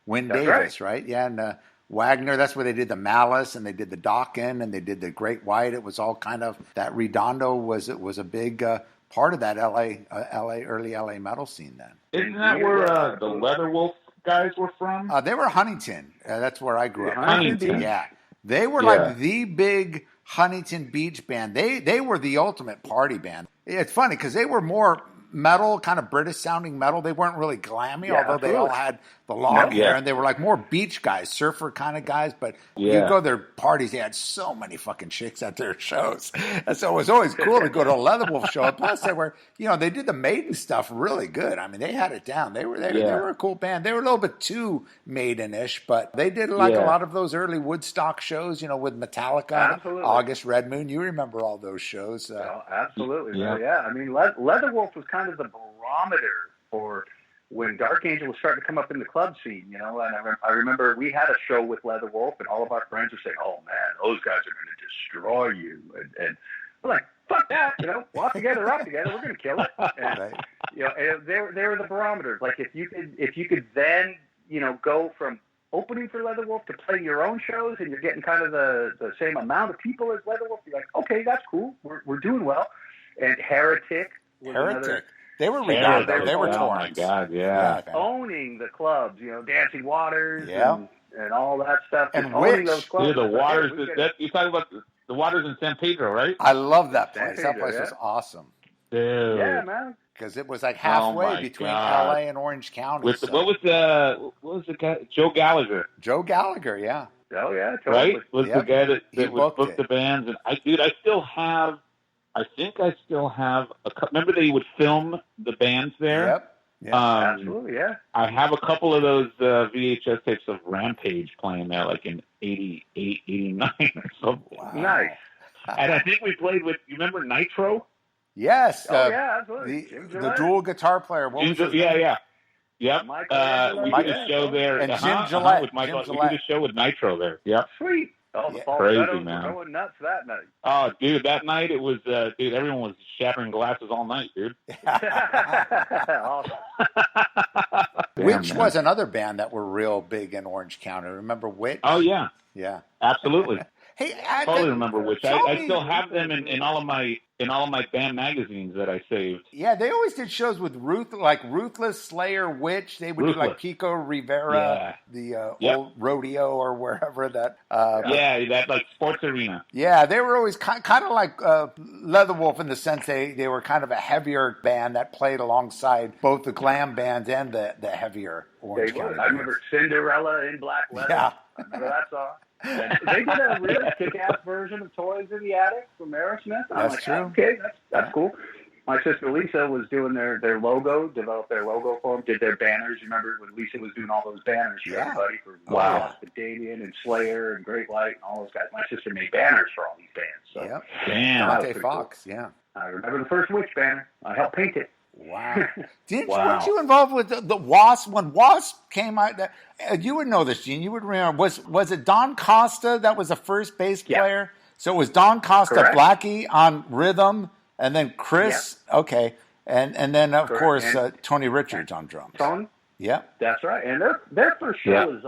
Wynn Davis, right? Yeah. And Wagner, that's where they did the Malice, and they did the Dokken, and they did the Great White. It was all kind of, that Redondo was a big part of that early LA metal scene then.
Isn't that where the Leatherwolf guys were from?
They were Huntington. That's where I grew up.
Huntington.
Yeah. They were like the big Huntington Beach band. They were the ultimate party band. It's funny because they were more metal, kind of British sounding metal. They weren't really glammy, although they all had the long hair, and they were like more beach guys, surfer kind of guys. But you go to their parties, they had so many fucking chicks at their shows. And so it was always cool to go to a Leatherwolf show. And plus they were, they did the Maiden stuff really good. I mean, they had it down. They were a cool band. They were a little bit too Maiden-ish, but they did like a lot of those early Woodstock shows, with Metallica, August Red Moon. You remember all those shows.
Absolutely. Yeah. I mean, Leatherwolf was kind of the barometer for when Dark Angel was starting to come up in the club scene, and I remember we had a show with Leatherwolf, and all of our friends were saying, "Oh man, those guys are going to destroy you," and we're like, "Fuck that!" Walk together, rock together, we're going to kill it. And, and they were the barometers. Like if you could then go from opening for Leatherwolf to playing your own shows, and you're getting kind of the same amount of people as Leatherwolf, you're like, okay, that's cool, we're doing well. And Heretic.
They were Redondo. They were
oh my God,
owning the clubs, Dancing Waters and all that stuff.
And
owning those clubs.
The Waters, you're talking about the Waters in San Pedro, right?
I love that place. That place was awesome.
Dude.
Yeah, man.
Because it was like halfway between LA and Orange County.
What was the guy? Joe Gallagher.
Joe Gallagher, yeah.
Oh, yeah. Totally.
Right? Was the guy that would book the bands. And I think I still have a couple. Remember they would film the bands there?
Yep.
Absolutely, yeah.
I have a couple of those VHS tapes of Rampage playing there, like in 88, 89 or something.
Wow. Nice.
And I think we played with, you remember Nitro?
Yes.
Absolutely.
The dual guitar player.
Yep. We did a show there.
And Jim Gillette.
We did a show with Nitro there. Yep.
Sweet. Oh, the
crazy, man.
I went nuts that night.
Oh, dude, that night it was, everyone was shattering glasses all night, dude.
Awesome.
Witch was another band that were real big in Orange County. Remember Witch?
Oh, yeah.
Yeah.
Absolutely.
Hey,
I totally remember Witch. I still have them in all of my band magazines that I saved.
Yeah, they always did shows with Ruthless, Slayer, Witch. They would do like Pico Rivera, the old rodeo or wherever that.
That like sports arena.
Yeah, they were always kind of like Leatherwolf in the sense they were kind of a heavier band that played alongside both the glam bands and the heavier Orange County.
I remember Cinderella in black leather.
Yeah.
I remember that song. And they did a really kick-ass version of Toys in the Attic from Aerosmith.
That's true.
Okay, that's cool. My sister Lisa was doing their logo, developed their logo for them, did their banners. Remember when Lisa was doing all those banners for everybody, for WASP, Damien and Slayer and Great Light and all those guys. My sister made banners for all these bands. So,
damn.
Dante Fox, cool. Yeah.
I remember the first Witch banner. I helped paint it.
Wow. Weren't you involved with the WASP? When WASP came out, you would know this, Gene. You would remember. Was it Don Costa that was the first bass player? So it was Don Costa, Blackie on rhythm, and then Chris. Yep. Okay. And then, of course, Tony Richards on drums.
Tony?
Yeah.
That's right. And their first show was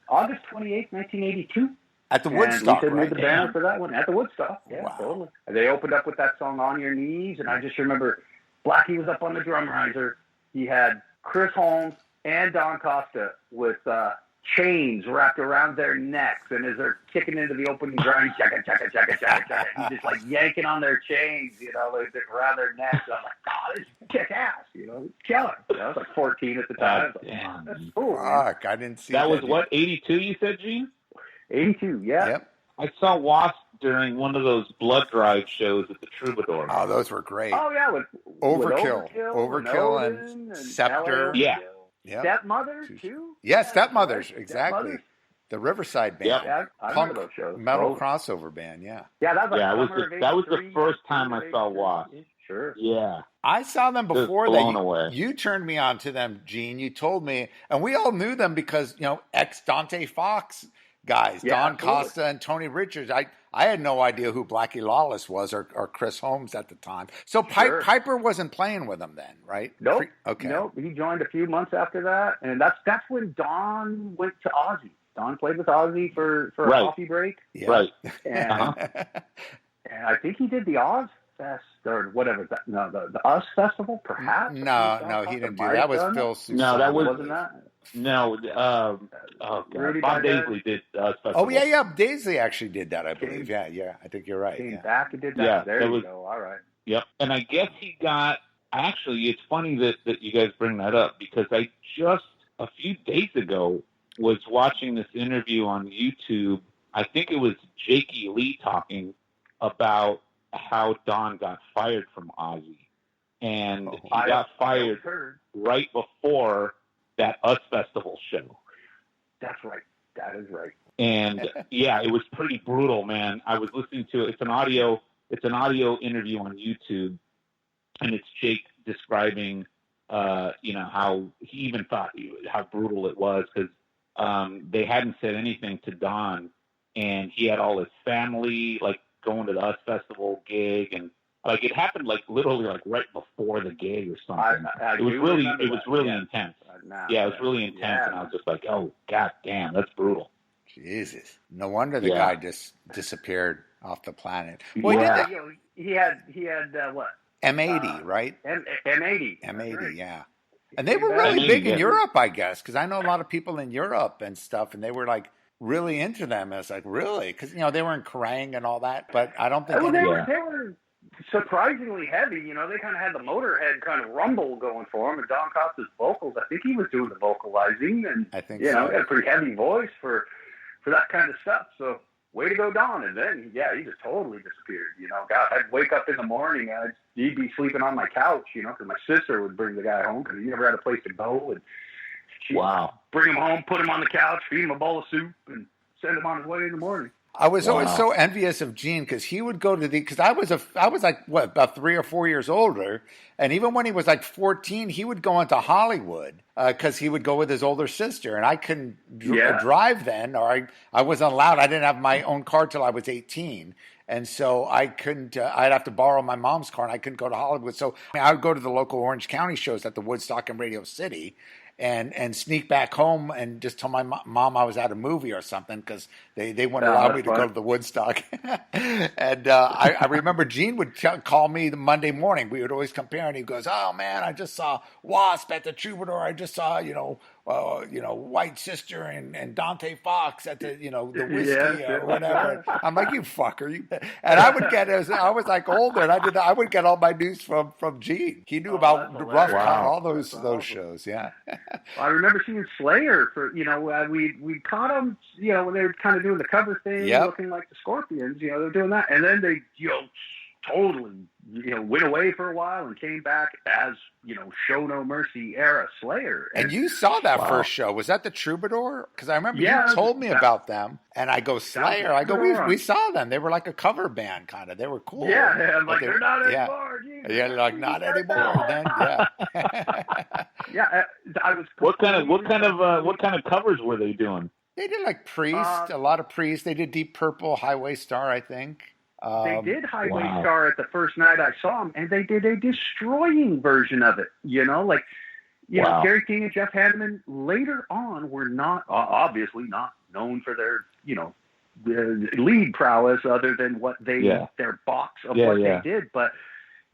August 28th, 1982.
At the Woodstock,
right? Made the banner for that one. At the Woodstock. Yeah, totally. They opened up with that song, On Your Knees, and I just remember Blackie was up on the drum riser. He had Chris Holmes and Don Costa with chains wrapped around their necks, and as they're kicking into the opening grind, chaka, chaka, chaka, chaka, chaka, he's just like yanking on their chains, around their necks. I'm like, oh, this is kick-ass, it's killer. I was like 14 at the time. That's cool.
Fuck, I didn't see
that. That was what, 82 you said, Gene?
82, yeah.
Yep.
I saw WASP during one of those blood drive shows at the Troubadour.
Oh, those were great.
Oh, yeah. With
Overkill and Scepter.
Yeah.
Stepmothers, too?
Yeah, Stepmothers, exactly. The Riverside band.
Yeah, I remember those shows.
Metal crossover band, yeah.
Yeah, that was,
that was the first time I saw WASP.
Sure.
Yeah.
I saw them before
away.
You turned me on to them, Gene. You told me, and we all knew them because, ex Dante Fox guys, Don Costa and Tony Richards. I had no idea who Blackie Lawless was or Chris Holmes at the time. So Piper wasn't playing with them then, right?
Nope.
Okay.
Nope. He joined a few months after that, and that's when Don went to Ozzy. Don played with Ozzy for a coffee break.
Yeah.
Right.
And, and I think he did the Oz Fest or whatever. No, the Oz Festival, perhaps.
No, he didn't do that. That was Phil Sousa.
No, that
wasn't that.
No, Bob Daisley did Festival.
Oh yeah, Daisley actually did that, I believe. Yeah, I think you're right.
Came back and did that.
Yeah,
there you go. All right.
Yep, and I guess he got. Actually, it's funny that you guys bring that up because I just a few days ago was watching this interview on YouTube. I think it was Jakey Lee talking about how Don got fired from Ozzy, and he got fired right before that Us Festival show.
That's right. That is right.
And yeah, it was pretty brutal, man. I was listening to it. It's an audio interview on YouTube, and it's Jake describing, how he even thought how brutal it was because they hadn't said anything to Don, and he had all his family going to the Us Festival gig, and it happened literally right before the gig or something. It was really intense. It was really intense, and I was just like, oh god damn, that's brutal.
Jesus, no wonder the guy just disappeared off the planet.
Well, he had what?
M80, right?
M80.
M80, right. Yeah. And they were really big in Europe, I guess, because I know a lot of people in Europe and stuff, and they were really into them. And it's really, because they were in Kerrang and all that, but I don't think
they were surprisingly heavy. They kind of had the Motorhead kind of rumble going for him, and Don Costa's vocals. I think he was doing the vocalizing, and
I think
he had a pretty heavy voice for that kind of stuff. So way to go, Don. And then he just totally disappeared. God, I'd wake up in the morning and he'd be sleeping on my couch, because my sister would bring the guy home because he never had a place to go, and she'd bring him home, put him on the couch, feed him a bowl of soup, and send him on his way in the morning.
I was always so envious of Gene because he would go to because I was about 3 or 4 years older, and even when he was 14, he would go into Hollywood because he would go with his older sister, and I couldn't drive then, or I wasn't allowed. I didn't have my own car till I was 18, and so I couldn't. I'd have to borrow my mom's car, and I couldn't go to Hollywood. So I would go to the local Orange County shows at the Woodstock and Radio City. And sneak back home and just tell my mom I was at a movie or something because they wouldn't allow me to go to the Woodstock. And I remember Gene would call me the Monday morning. We would always compare, and he goes, "Oh man, I just saw Wasp at the Troubadour. I just saw White Sister and Dante Fox at the the whiskey or whatever." I'm like, "You fucker!" And I would get I was older, and I would get all my news from Gene. He knew about Rough Cut, all those shows. Yeah.
I remember seeing Slayer for we caught them when they were kind of doing the cover thing, looking like the Scorpions. They were doing that, and then they totally went away for a while and came back as Show No Mercy era Slayer.
And you saw that first show. Was that the Troubadour? Because I remember you told me about them, and I go, Slayer. I go, we saw them. They were like a cover band, kind of. They were cool.
Yeah, I'm they're not anymore.
Yeah, not anymore. Then,
I was.
What kind of covers were they doing?
They did Priest, a lot of Priest. They did Deep Purple, Highway Star, I think.
They did Highway Star at the first night I saw them, and they did a destroying version of it. Gary King and Jeff Hanneman later on were not obviously not known for their lead prowess other than what their box of what they did, but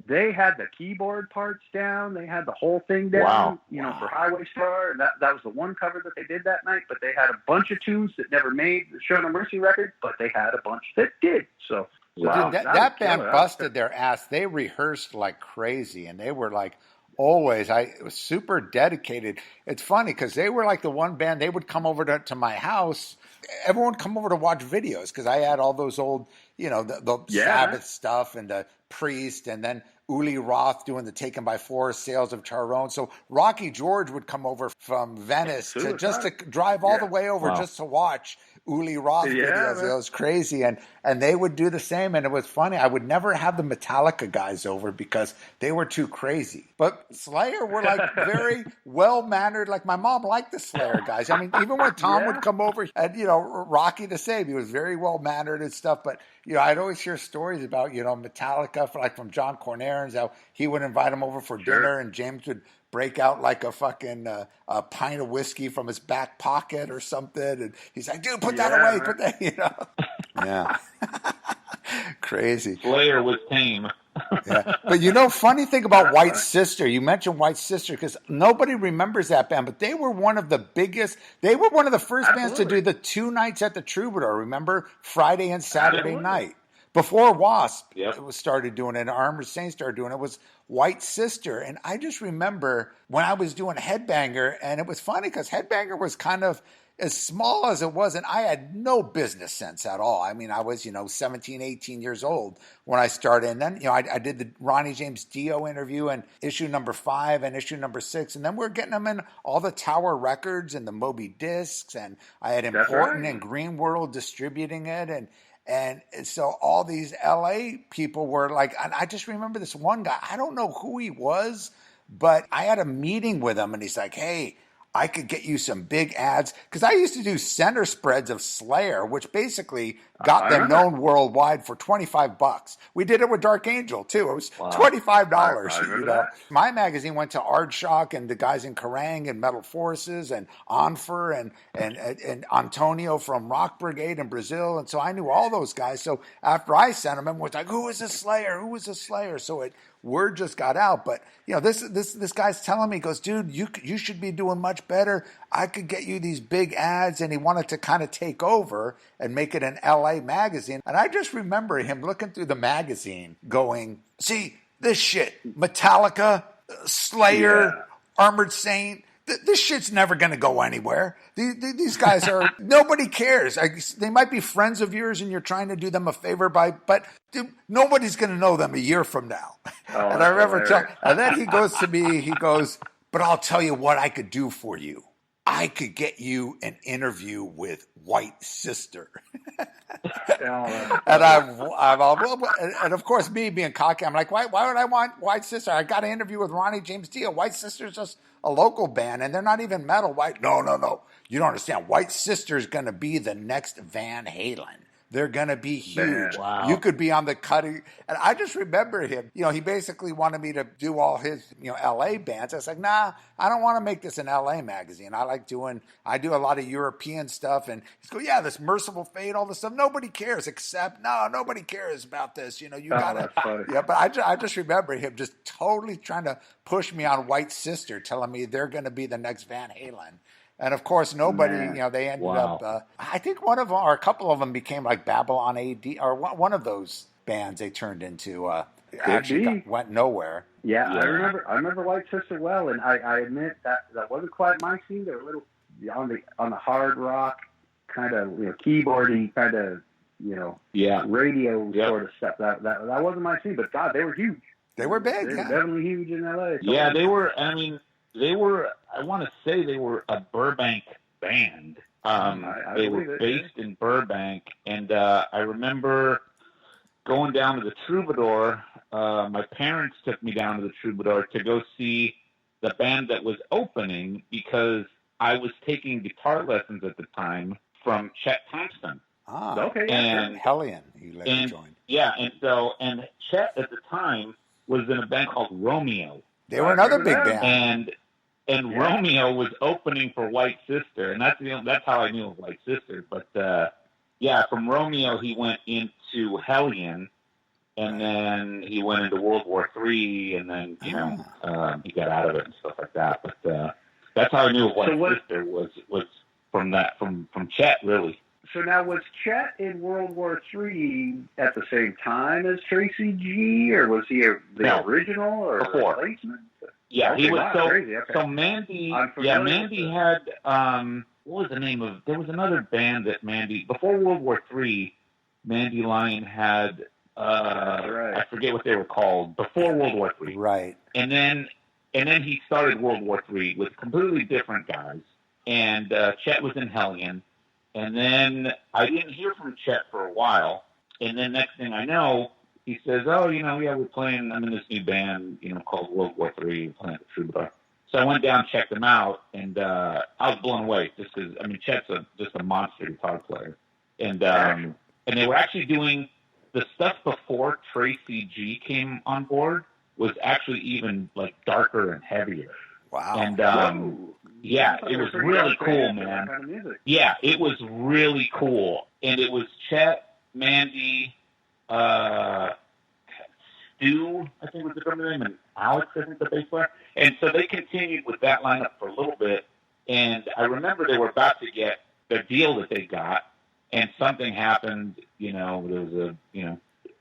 they had the keyboard parts down, they had the whole thing down, for Highway Star, and that was the one cover that they did that night. But they had a bunch of tunes that never made the Show No Mercy record, but they had a bunch that did. So.
Wow, that band busted their ass. They rehearsed like crazy, and they were always. I was super dedicated. It's funny because they were the one band. They would come over to my house. Everyone would come over to watch videos because I had all those old, the Sabbath stuff and the Priest, and then Uli Roth doing the Taken by Force, Sales of Charon. So Rocky George would come over from Venice to drive all the way over just to watch Uli Roth videos. It was crazy. And they would do the same. And it was funny. I would never have the Metallica guys over because they were too crazy. But Slayer were like very well-mannered. Like my mom liked the Slayer guys. I mean, even when Tom would come over, and, you know, Rocky the same. He was very well-mannered and stuff. But, you know, I'd always hear stories about, you know, Metallica, from John Cornelius, how he would invite him over for dinner, and James would break out like a fucking a pint of whiskey from his back pocket or something, and he's like, "Dude, put that away, put that," you know. Yeah, crazy.
Slayer was tame.
Yeah, but you know, funny thing about White Sister, you mentioned White Sister because nobody remembers that band, but they were one of the biggest. They were one of the first bands to do the 2 nights at the Troubadour. Remember, Friday and Saturday night. Before WASP started doing it, and Armored Saint started doing it, was White Sister. And I just remember when I was doing Headbanger, and it was funny because Headbanger was kind of as small as it was, and I had no business sense at all. I mean, I was, 17, 18 years old when I started. And then, I did the Ronnie James Dio interview and issue number 5 and issue number 6. And then we're getting them in all the Tower Records and the Moby Discs. And I had Important and Green World distributing it. And so all these LA people were like, and I just remember this one guy, I don't know who he was, but I had a meeting with him and he's like, "Hey, I could get you some big ads." Because I used to do center spreads of Slayer, which basically got them known worldwide for $25. We did it with Dark Angel, too. It was $25. My magazine went to Aardschok and the guys in Kerrang and Metal Forces and Onfer and Antonio from Rock Brigade in Brazil. And so I knew all those guys. So after I sent them, everyone was like, "Who is a Slayer? Who is a Slayer?" So word just got out. But, this guy's telling me, he goes, "Dude, you should be doing much better. I could get you these big ads." And he wanted to kind of take over and make it an LA magazine. And I just remember him looking through the magazine going, "See, this shit, Metallica, Slayer, Armored Saint, this shit's never going to go anywhere. These guys are, nobody cares. They might be friends of yours and you're trying to do them a favor but dude, nobody's going to know them a year from now." And I remember and then he goes to me, he goes, "But I'll tell you what I could do for you. I could get you an interview with White Sister." And and of course, me being cocky, I'm like, why would I want White Sister? I got an interview with Ronnie James Dio. White Sister's just a local band, and they're not even metal. No. You don't understand. White Sister's going to be the next Van Halen. They're going to be huge. Wow. You could be on the cutting. And I just remember him, he basically wanted me to do all his, LA bands. I was like, nah, I don't want to make this an LA magazine. I do a lot of European stuff. And he's going, "Yeah, this Merciful Fate, all this stuff. Nobody cares except, nobody cares about this. You got to." Yeah, but I just remember him just totally trying to push me on White Sister, telling me they're going to be the next Van Halen. And of course, nobody, they ended up, I think one of them, or a couple of them became like Babylon AD, or one of those bands they turned into, went nowhere.
Yeah, I remember White Sister well, and I admit that wasn't quite my scene. They were a little on the hard rock kind of, keyboardy kind of, radio sort of stuff. That wasn't my scene, but God, they were huge.
They were big.
They were definitely huge in LA.
Yeah, they were. I mean, they were. I want to say they were a Burbank band. They were based in Burbank, and I remember going down to the Troubadour. My parents took me down to the Troubadour to go see the band that was opening because I was taking guitar lessons at the time from Chet Thompson.
Ah, okay. And Hellion, he later joined.
Yeah, and Chet at the time was in a band called Romeo.
They were another big band.
And Romeo was opening for White Sister, and that's how I knew of White Sister. But from Romeo he went into Hellion, and then he went into World War III, and then he got out of it and stuff like that. But that's how I knew of White Sister was from Chet, really.
So now, was Chet in World War III at the same time as Tracy G, or was he the original or
before?
Replacement?
Yeah,
okay,
he was
crazy. Okay.
So Mandy. Yeah, Mandy had what was the name of? There was another band that Mandy before World War III. Mandy Lion had I forget what they were called, before World War III.
Right.
And then he started World War III with completely different guys. And Chet was in Hellion. And then I didn't hear from Chet for a while. And then next thing I know, he says, "Oh, we're playing. I'm in this new band, called World War III. We're playing the Troubadour." So I went down, checked them out, and I was blown away. Just because, Chet's just a monster guitar player, and they were actually doing the stuff before Tracy G came on board was actually even like darker and heavier.
Wow.
And yeah, it was really cool, man.
Kind of music.
Yeah, it was really cool, and it was Chet, Mandy, Stu, I think was the drummer name, and Alex, I think the bass player. And so they continued with that lineup for a little bit, and I remember they were about to get their deal that they got, and something happened. There was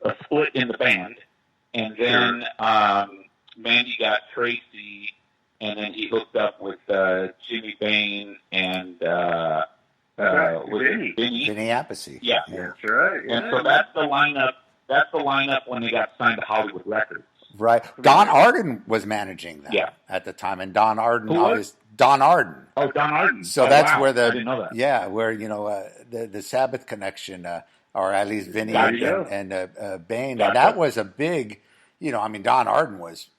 a split in the band, and then Mandy got Tracy, and then he hooked up with Jimmy Bain and
Vinny.
Vinny Appice.
Yeah,
that's right. Yeah.
and so that's the lineup. That's the lineup when they got signed to Hollywood Records.
Right. Don Arden was managing that at the time, and Don Arden Don Arden.
Oh, Don Arden.
So that's where
I didn't know that.
Yeah, where the Sabbath connection, or at least Vinny and Bain, and that was a big. Don Arden was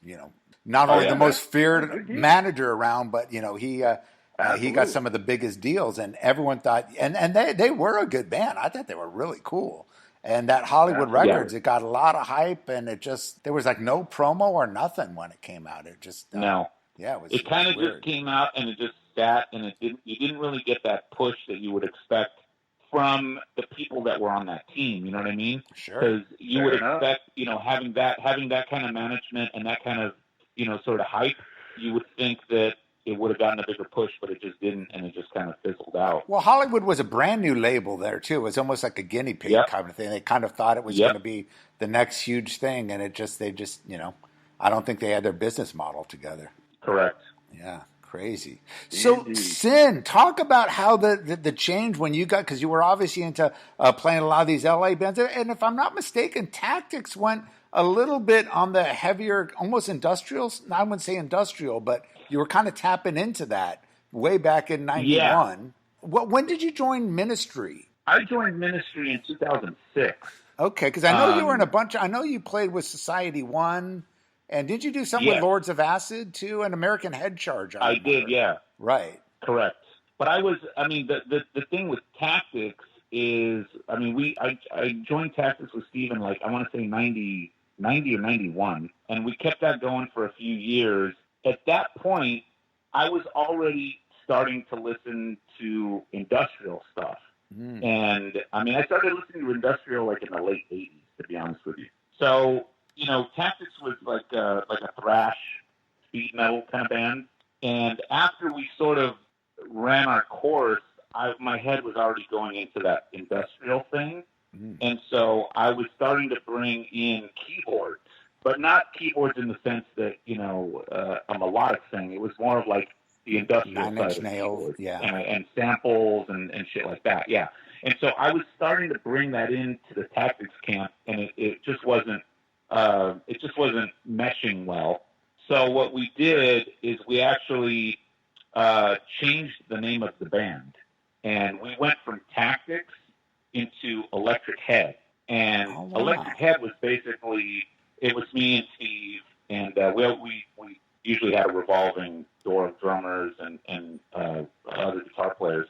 not only the most feared manager around, but he got some of the biggest deals, and everyone thought, and they were a good band. I thought they were really cool. And that Hollywood Records, it got a lot of hype, and there was like no promo or nothing when it came out. It just
no,
yeah, it was.
It kind of just came out, and it just sat, and you didn't really get that push that you would expect from the people that were on that team. You know what I mean?
Sure.
Because you would expect, having that kind of management and that kind of sort of hype, you would think that it would have gotten a bigger push, but it just didn't, and it just kind of fizzled out.
Well, Hollywood was a brand new label there, too. It was almost like a guinea pig kind of thing. They kind of thought it was going to be the next huge thing, and they just, I don't think they had their business model together.
Correct.
Yeah, crazy. So, Sin, talk about how the change when you got, because you were obviously into playing a lot of these LA bands, and if I'm not mistaken, Tactics went a little bit on the heavier, almost industrial, I wouldn't say industrial, but you were kind of tapping into that way back in 91. Yeah. When did you join Ministry?
I joined Ministry in 2006.
Okay, because I know you were in a bunch I know you played with Society 1, and did you do something with Lords of Acid, too, and American Head Charge?
I did, yeah.
Right.
Correct. But the thing with Tactics is, I joined Tactics with Steven, I want to say 90 or 91, and we kept that going for a few years. At that point, I was already starting to listen to industrial stuff. Mm. And, I started listening to industrial in the late 80s, to be honest with you. So, Tactics was like a thrash, speed metal kind of band. And after we sort of ran our course, my head was already going into that industrial thing. Mm. And so I was starting to bring in keyboards. But not keyboards in the sense that, a melodic thing. It was more of like the industrial side of keyboards. And samples and shit like that, yeah. And so I was starting to bring that into the Tactics camp, and it just wasn't meshing well. So what we did is we actually changed the name of the band, and we went from Tactics into Electric Head. And Electric Head was basically... It was me and Steve, and we usually had a revolving door of drummers and other guitar players.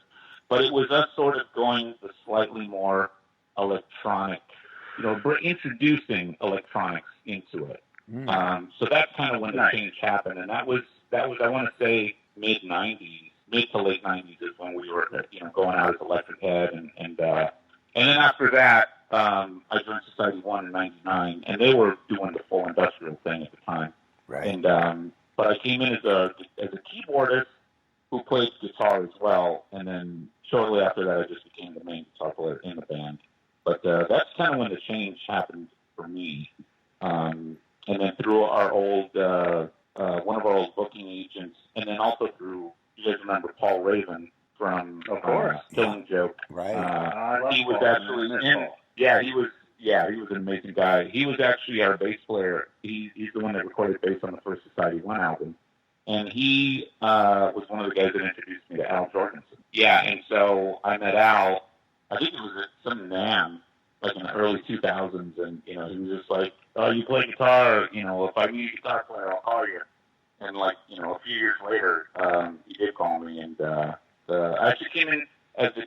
But it was us sort of going the slightly more electronic, introducing electronics into it. Mm. So that's kind of when the change happened, and that was I want to say mid to late 90s is when we were going out as Electric Head, and then after that. I joined Society 1 in 99, and they were doing the full industrial thing at the time.
Right.
And but I came in as a keyboardist who played guitar as well, and then shortly after that, I just became the main guitar player in the band. But that's kind of when the change happened for me. And then through our old one of our old booking agents, and then also through, you guys remember Paul Raven from Killing Joke.
Right.
He was actually in. Yeah, he was an amazing the guy. He was actually our bass player. He's the one that recorded bass on the first Society One album. And he was one of the guys that introduced me to Al Jorgensen. Yeah, and so I met Al, I think it was at some NAMM, like in the early 2000s, and, he was just like, oh, you play guitar, if I need a guitar player, I'll call you. And, a few years later, he did call me, and I actually came in as the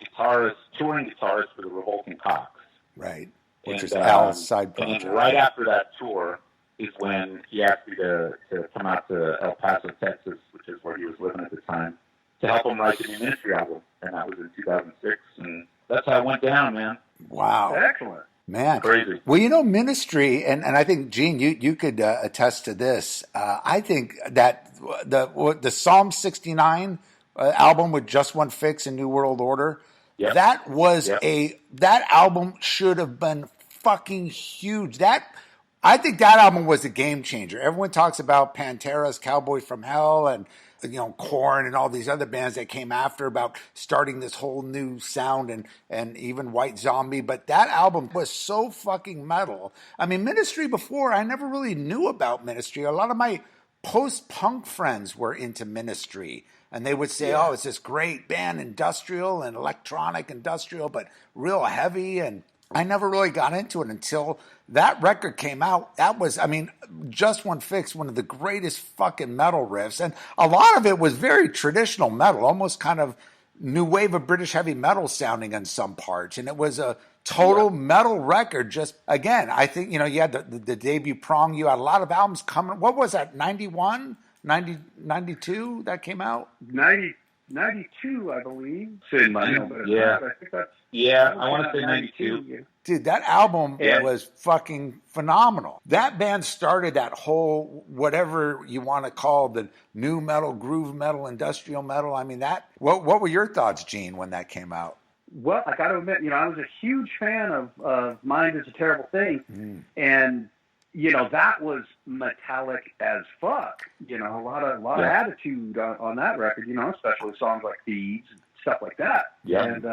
touring guitarist for the Revolting Cocks.
Right, which is Al's side project.
And right after that tour is when he asked me to come out to El Paso, Texas, which is where he was living at the time, to help him write the new Ministry album. And that was in 2006, and that's how it went down, man.
Wow.
Excellent.
Man.
Crazy.
Well, Ministry, and I think, Gene, you could attest to this. I think that the Psalm 69 album with Just One Fix and New World Order,
yep.
that was that album should have been fucking huge. I think that album was a game changer. Everyone talks about Pantera's Cowboy from Hell and, Korn and all these other bands that came after about starting this whole new sound and even White Zombie. But that album was so fucking metal. I mean, Ministry before, I never really knew about Ministry. A lot of my post-punk friends were into Ministry. And they would say, oh, it's this great band, industrial and electronic industrial, but real heavy. And I never really got into it until that record came out. That was, Just One Fix, one of the greatest fucking metal riffs. And a lot of it was very traditional metal, almost kind of new wave of British heavy metal sounding in some parts. And it was a total metal record. Just, again, I think, you had the debut Prong. You had a lot of albums coming. What was that, 91? 92 that came out?
92, I believe. I think that's...
Yeah, I want to say 92.
Dude, that album was fucking phenomenal. That band started that whole, whatever you want to call the new metal, groove metal, industrial metal. What were your thoughts, Gene, when that came out?
Well, I got to admit, I was a huge fan of Mind is a Terrible Thing. And, that was metallic as fuck. A lot of attitude on that record, especially songs like Thieves and stuff like that.
Yeah.
And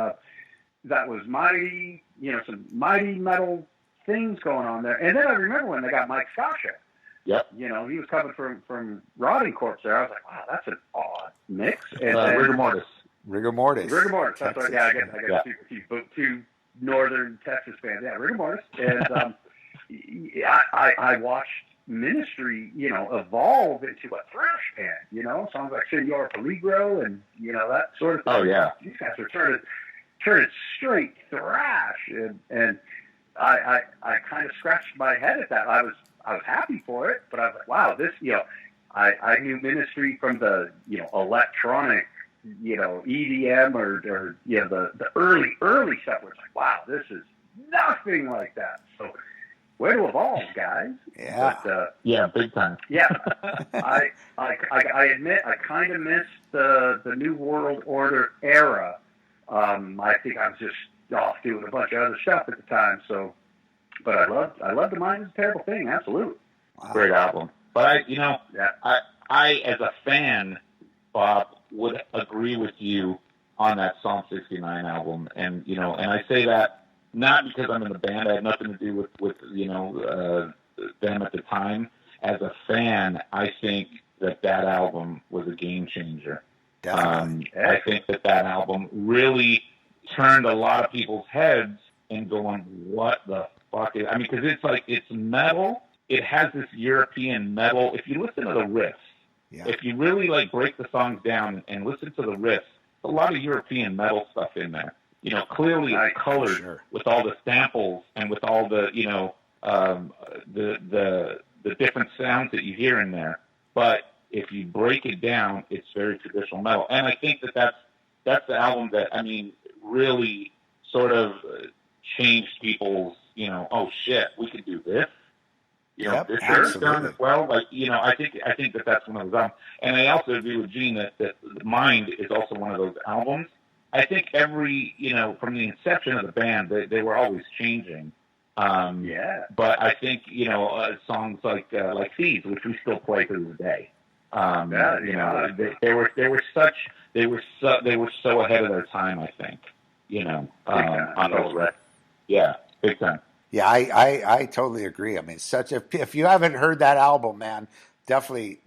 that was mighty, some mighty metal things going on there. And then I remember when they got Mike Sasha.
Yep.
He was coming from Rotting Corpse there. I was like, wow, that's an odd mix. And
Rigor Mortis.
Rigor Mortis.
That's right. Yeah, I got two northern Texas fans. Yeah, Rigor Mortis. And I watched Ministry, evolve into a thrash band, songs like Senor Peligro and, that sort of thing.
Oh, yeah.
These guys are turning straight thrash. And I kind of scratched my head at that. I was happy for it, but I was like, wow, this, I knew Ministry from the, electronic, EDM or the early stuff where it's like, wow, this is nothing like that. So, way to evolve, guys.
Yeah.
But,
big time.
Yeah. I admit I kind of missed the New World Order era. I think I was just off doing a bunch of other stuff at the time. So, but I loved the Mind is a Terrible Thing. Absolutely.
Wow.
Great album. But I as a fan, Bob, would agree with you on that Psalm 69 album. And, and I say that not because I'm in the band. I had nothing to do with them at the time. As a fan, I think that album was a game changer.
Definitely.
I think that album really turned a lot of people's heads and going, what the fuck is... because it's metal. It has this European metal. If you listen to the riffs, if you really break the songs down and listen to the riffs, a lot of European metal stuff in there. Clearly colored with all the samples and with all the, the different sounds that you hear in there. But if you break it down, it's very traditional metal. And I think that's the album that, really sort of changed people's, oh shit, we could do this. This is done as well. I think that's one of those albums. And I also agree with Gene that Mind is also one of those albums. I think every, from the inception of the band, they were always changing. But I think, songs like Thieves, which we still play to this day. They were so ahead of their time, I think, on those records. Yeah, big time.
Yeah, I totally agree. I mean, if you haven't heard that album, man, definitely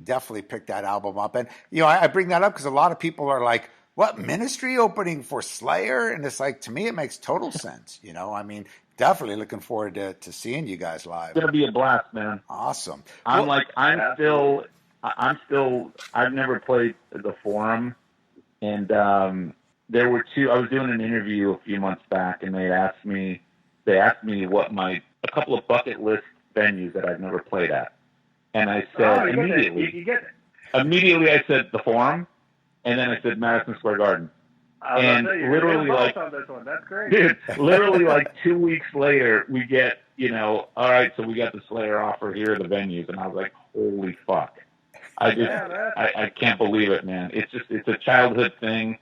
pick that album up. And I bring that up because a lot of people are like, "What, Ministry opening for Slayer?" And it's like, to me, it makes total sense. I mean, definitely looking forward to seeing you guys live.
It's gonna be a blast, man.
Awesome.
I've never played the Forum, and there were two. I was doing an interview a few months back, and they asked me what a couple of bucket list venues that I've never played at, and I said immediately I said the Forum, and then I said Madison Square Garden. And literally, like,
on this one. That's great.
Dude, literally, like 2 weeks later, we get, all right, so we got the Slayer offer. Here are the venues, and I was like, holy fuck! I can't believe it, man. It's a childhood thing,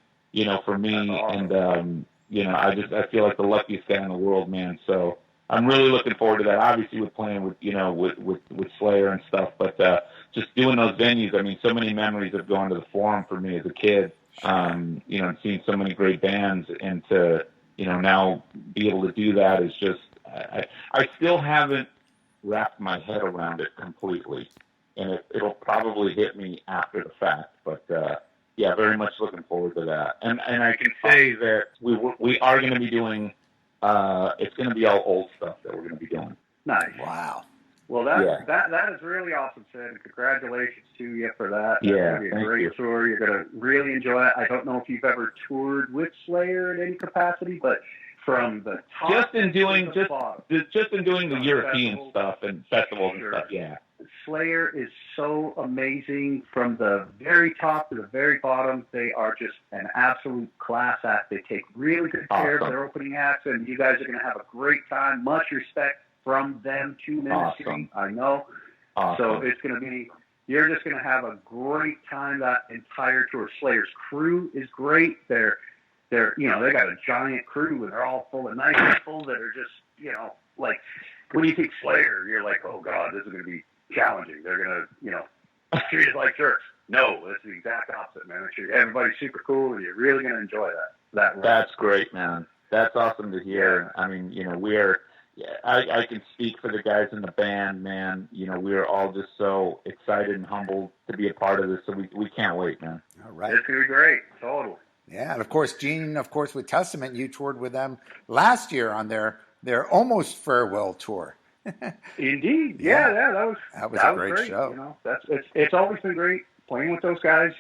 for me, awesome. And I feel like the luckiest guy in the world, man. So I'm really looking forward to that. Obviously, with playing with Slayer and stuff, but just doing those venues. I mean, so many memories of going to the Forum for me as a kid. And seeing so many great bands, and to now be able to do that is just I still haven't wrapped my head around it completely, and it'll probably hit me after the fact, but yeah, very much looking forward to that. And I can say that we are going to be doing it's going to be all old stuff that we're going to be doing.
Nice.
Wow.
Well, that is really awesome, Sid. And congratulations to you for that. That's
going
to be a great tour. You're going to really enjoy it. I don't know if you've ever toured with Slayer in any capacity, but from the top
just in doing the European
festivals,
stuff and festivals and stuff, yeah.
Slayer is so amazing from the very top to the very bottom. They are just an absolute class act. They take really good care of their opening acts, and you guys are going to have a great time. Much respect from them to Ministry.
Awesome.
I know.
Awesome.
So it's going to be, you're just going to have a great time that entire tour. Slayer's crew is great. They got a giant crew, and they're all full of nice people that are just, like, when you think Slayer, you're like, oh God, this is going to be challenging. They're going to, treat it like jerks. No, it's the exact opposite, man. Everybody's super cool, and you're really going to enjoy that.
That's great, man. That's awesome to hear. Yeah. I mean, I can speak for the guys in the band, man. We are all just so excited and humbled to be a part of this, so we can't wait, man.
All right.
It's going to be great. Totally.
Yeah, and of course, Gene, with Testament, you toured with them last year on their almost farewell tour.
Indeed. Yeah, that was
a great show.
It's always been great playing with those guys,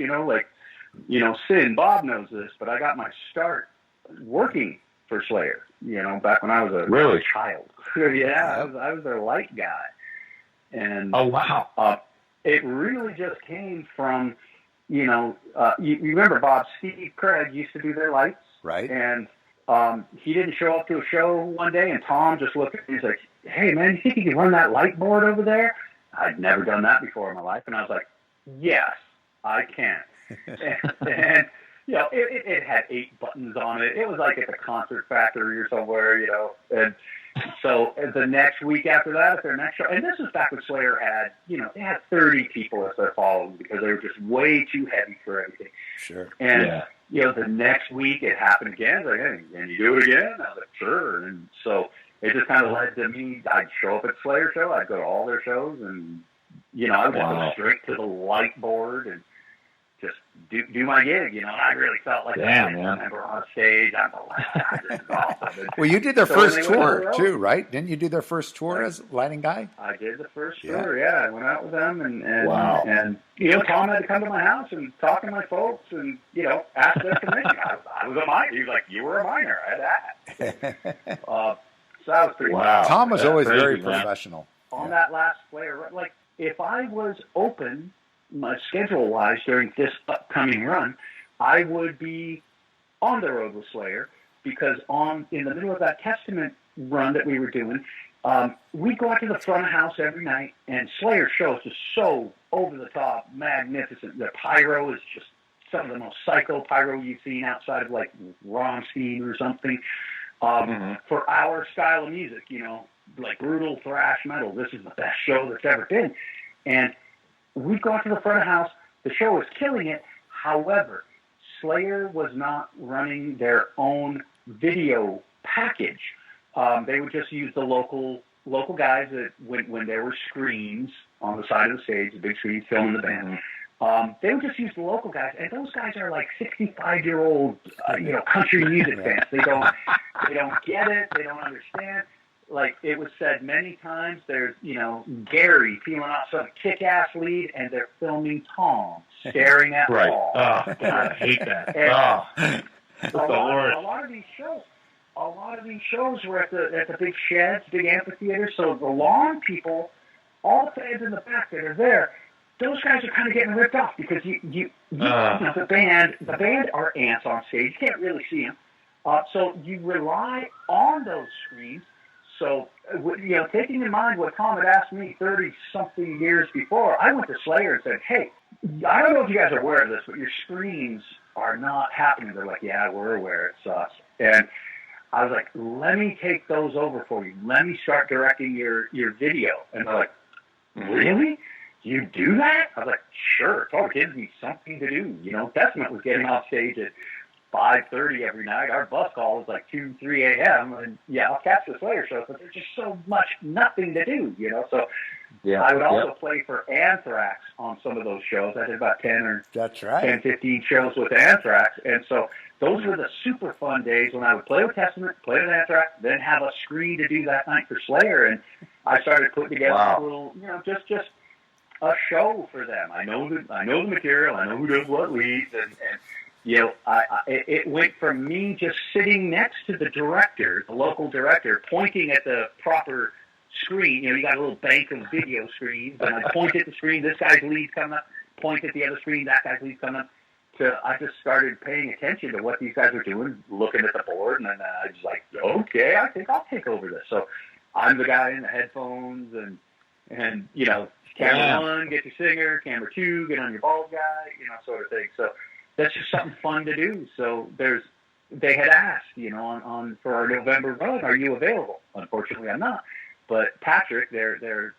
Sin, Bob knows this, but I got my start working for Slayer, back when I was a child. Yeah, I was their light guy. And
oh, wow.
It really just came from, you remember Steve Craig used to do their lights.
Right.
And he didn't show up to a show one day, and Tom just looked at me and he's like, hey, man, you think you can run that light board over there? I'd never done that before in my life. And I was like, yes, I can. and it had 8 buttons on it. It was like at the Concert Factory or somewhere, And so the next week after that, at their next show, and this was back when Slayer had, they had 30 people as their following because they were just way too heavy for everything.
Sure.
And, the next week it happened again. Like, hey, can you do it again? I was like, sure. And so it just kind of led to me. I'd show up at Slayer show. I'd go to all their shows, and, I would just go straight to the light board and just do my gig, and I really felt like I remember on stage. I'm like, this is awesome.
Well, you did their first tour too, right? Didn't you do their first tour as lighting guy?
I did the first tour. Yeah, I went out with them, and
wow.
And Tom had to come to my house and talk to my folks, and ask their permission. I was a minor. He was like, "You were a minor." I had that. So that was pretty.
Wow.
Tom was always very professional.
On that last Slayer, like if I was open, my schedule-wise during this upcoming run, I would be on the road with Slayer because in the middle of that Testament run that we were doing, we'd go out to the front of house every night, and Slayer shows is so over-the-top, magnificent. The pyro is just some of the most psycho pyro you've seen outside of, like, Rammstein or something. For our style of music, like brutal thrash metal, this is the best show that's ever been. And we'd go out to the front of house. The show was killing it. However, Slayer was not running their own video package. They would just use the local guys that when there were screens on the side of the stage, the big screens filming the band. They would just use the local guys, and those guys are like 65-year-old, country music fans. They don't get it. They don't understand. Like it was said many times, there's Gary feeling off some kick-ass lead, and they're filming Tom staring at
right.
Paul.
Oh God, I hate that.
A lot of these shows were at the big sheds, big amphitheaters. So the lawn people, all the fans in the back that are there, those guys are kind of getting ripped off because the band are ants on stage. You can't really see them. So you rely on those screens. So, taking in mind what Tom had asked me 30-something years before, I went to Slayer and said, hey, I don't know if you guys are aware of this, but your screens are not happening. They're like, yeah, we're aware. It sucks. And I was like, let me take those over for you. Let me start directing your video. And they're like, really? You do that? I was like, sure. It's all gives me something to do. Testament was getting off stage at 5:30 every night. Our bus call was like 2, 3 a.m. And I'll catch the Slayer shows, but there's just so much nothing to do, So I would also play for Anthrax on some of those shows. I did about 10, 15 shows with Anthrax. And so those were the super fun days when I would play with Testament, play with Anthrax, then have a screen to do that night for Slayer. And I started putting together a little, just a show for them. I know the material. I know who does what leads, and it went from me just sitting next to the director, the local director, pointing at the proper screen. You got a little bank of video screens, and I point at the screen. This guy's lead's coming up. Point at the other screen. That guy's lead's coming up. So I just started paying attention to what these guys were doing, looking at the board, and then I was like, okay, I think I'll take over this. So I'm the guy in the headphones, and camera 1, get your singer, camera 2, get on your bald guy, sort of thing. So that's just something fun to do. So they had asked, on for our November run, are you available? Unfortunately, I'm not. But Patrick, their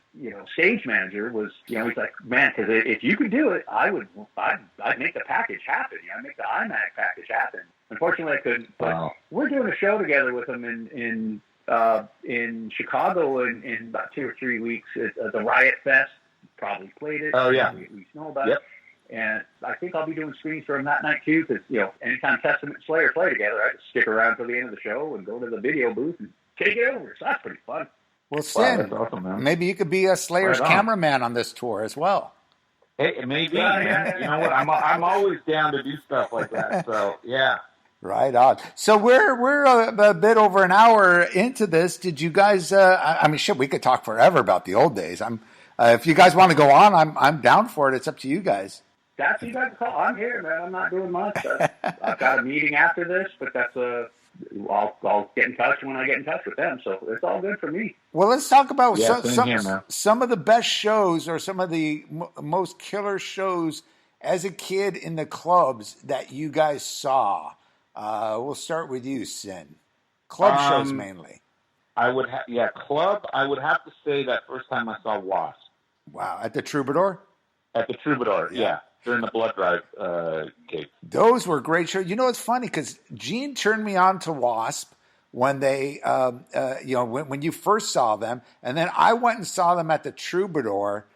stage manager, was, he's like, man, because if you could do it, I'd make the package happen. I'd make the IMAX package happen. Unfortunately, I couldn't. But we're doing a show together with them in Chicago in about 2 or 3 weeks at the Riot Fest. Probably played it.
Oh yeah,
we know about it. And I think I'll be doing screens for them that night too, because anytime Testament and Slayer play together, I just stick around till the end of the show and go to the video booth and take it over. So that's pretty fun.
Well, Sin,
that's awesome, man.
Maybe you could be a Slayer's cameraman on this tour as well.
Hey, maybe. Man. You know what? I'm always down to do stuff like that. So yeah.
Right on. So we're a bit over an hour into this. Did you guys? We could talk forever about the old days. If you guys want to go on, I'm down for it. It's up to you guys.
That's you guys call. I'm here, man. I'm not doing much. I've got a meeting after this, but I'll get in touch when I get in touch with them. So it's all good for me.
Well, let's talk about some of the best shows or some of the most killer shows as a kid in the clubs that you guys saw. We'll start with you, Sin. Club shows mainly.
Club. I would have to say that first time I saw WASP.
Wow, at the Troubadour?
At the Troubadour, yeah. During the blood drive gig.
Those were great shows. It's funny because Gene turned me on to WASP when they, when you first saw them, and then I went and saw them at the Troubadour,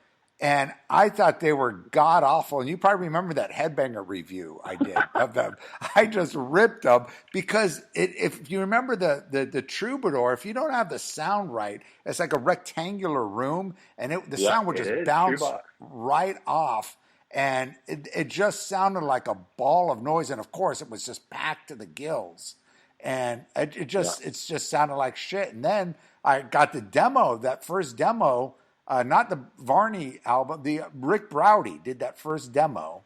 and I thought they were god awful. And you probably remember that Headbanger review I did of them. I just ripped them because if you remember the Troubadour, if you don't have the sound right, it's like a rectangular room, and the sound would just bounce right off. And it just sounded like a ball of noise. And of course, it was just packed to the gills. And it just sounded like shit. And then I got the demo, that first demo, not the Varney album, the Rick Browdy did that first demo.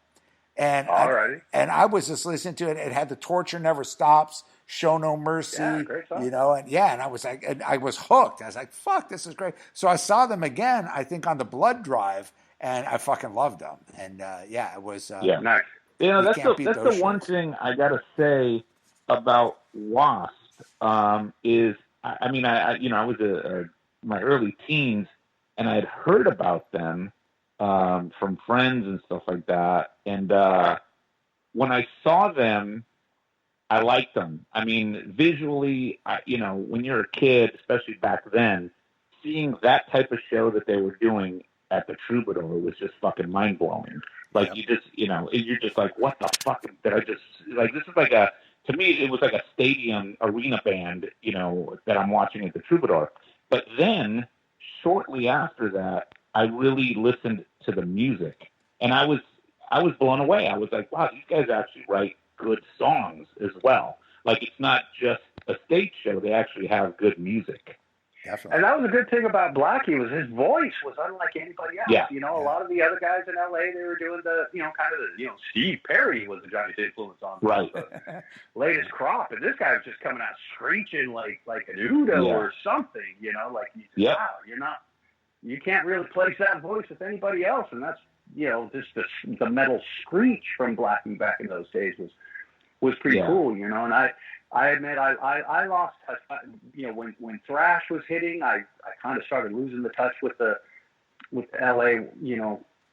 And I was just listening to it. It had the Torture Never Stops, Show No Mercy,
great song.
and I was like, and I was hooked. I was like, fuck, this is great. So I saw them again, I think on the Blood Drive, and I fucking loved them. And it was
nice.
That's the one thing I gotta say about WASP is I was my early teens, and I had heard about them from friends and stuff like that. And when I saw them, I liked them. I mean, visually, when you're a kid, especially back then, seeing that type of show that they were doing at the Troubadour was just fucking mind blowing. Like
Yep.
you just, you're just like, what the fuck did I just like? This is like to me, it was like a stadium arena band, that I'm watching at the Troubadour. But then, shortly after that, I really listened to the music, and I was blown away. I was like, wow, these guys actually write good songs as well. Like it's not just a stage show; they actually have good music.
Definitely.
And that was a good thing about Blackie was his voice was unlike anybody else.
Yeah.
A lot of the other guys in LA, they were doing the, kind of the, Steve Perry was the giant influence on
Right.
the latest crop. And this guy was just coming out screeching like an Udo or something, like you said, wow, you can't really place that voice with anybody else. And that's, just the metal screech from Blackie back in those days was pretty cool, and I admit I lost touch. When thrash was hitting, I kind of started losing the touch with the LA,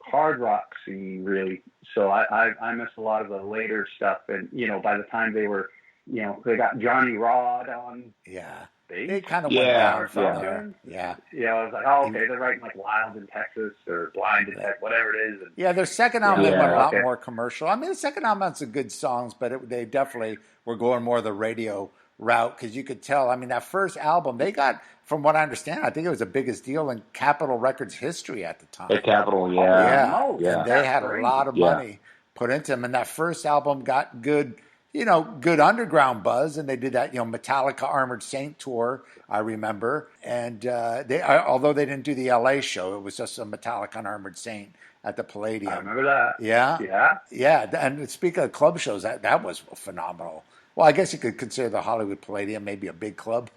hard rock scene really. So I missed a lot of the later stuff. And by the time they were, they got Johnny Rod on.
Yeah.
bass.
They kind of went down from there. Yeah.
Yeah, I was like, oh, okay, they're writing like Wild in Texas or Blind in Texas, whatever it is. And,
yeah, their second album went a lot
okay.
more commercial. I mean, the second album had some good songs, but they definitely were going more the radio route because you could tell. I mean, that first album, they got, from what I understand, I think it was the biggest deal in Capitol Records history at the time.
At Capitol,
Yeah,
yeah.
And they had a lot of money put into them. And that first album got good, good underground buzz. And they did that, Metallica Armored Saint tour, I remember. And although they didn't do the LA show, it was just a Metallica and Armored Saint at the Palladium.
I remember that.
Yeah. Yeah. And speaking of club shows, that was phenomenal. Well, I guess you could consider the Hollywood Palladium maybe a big club.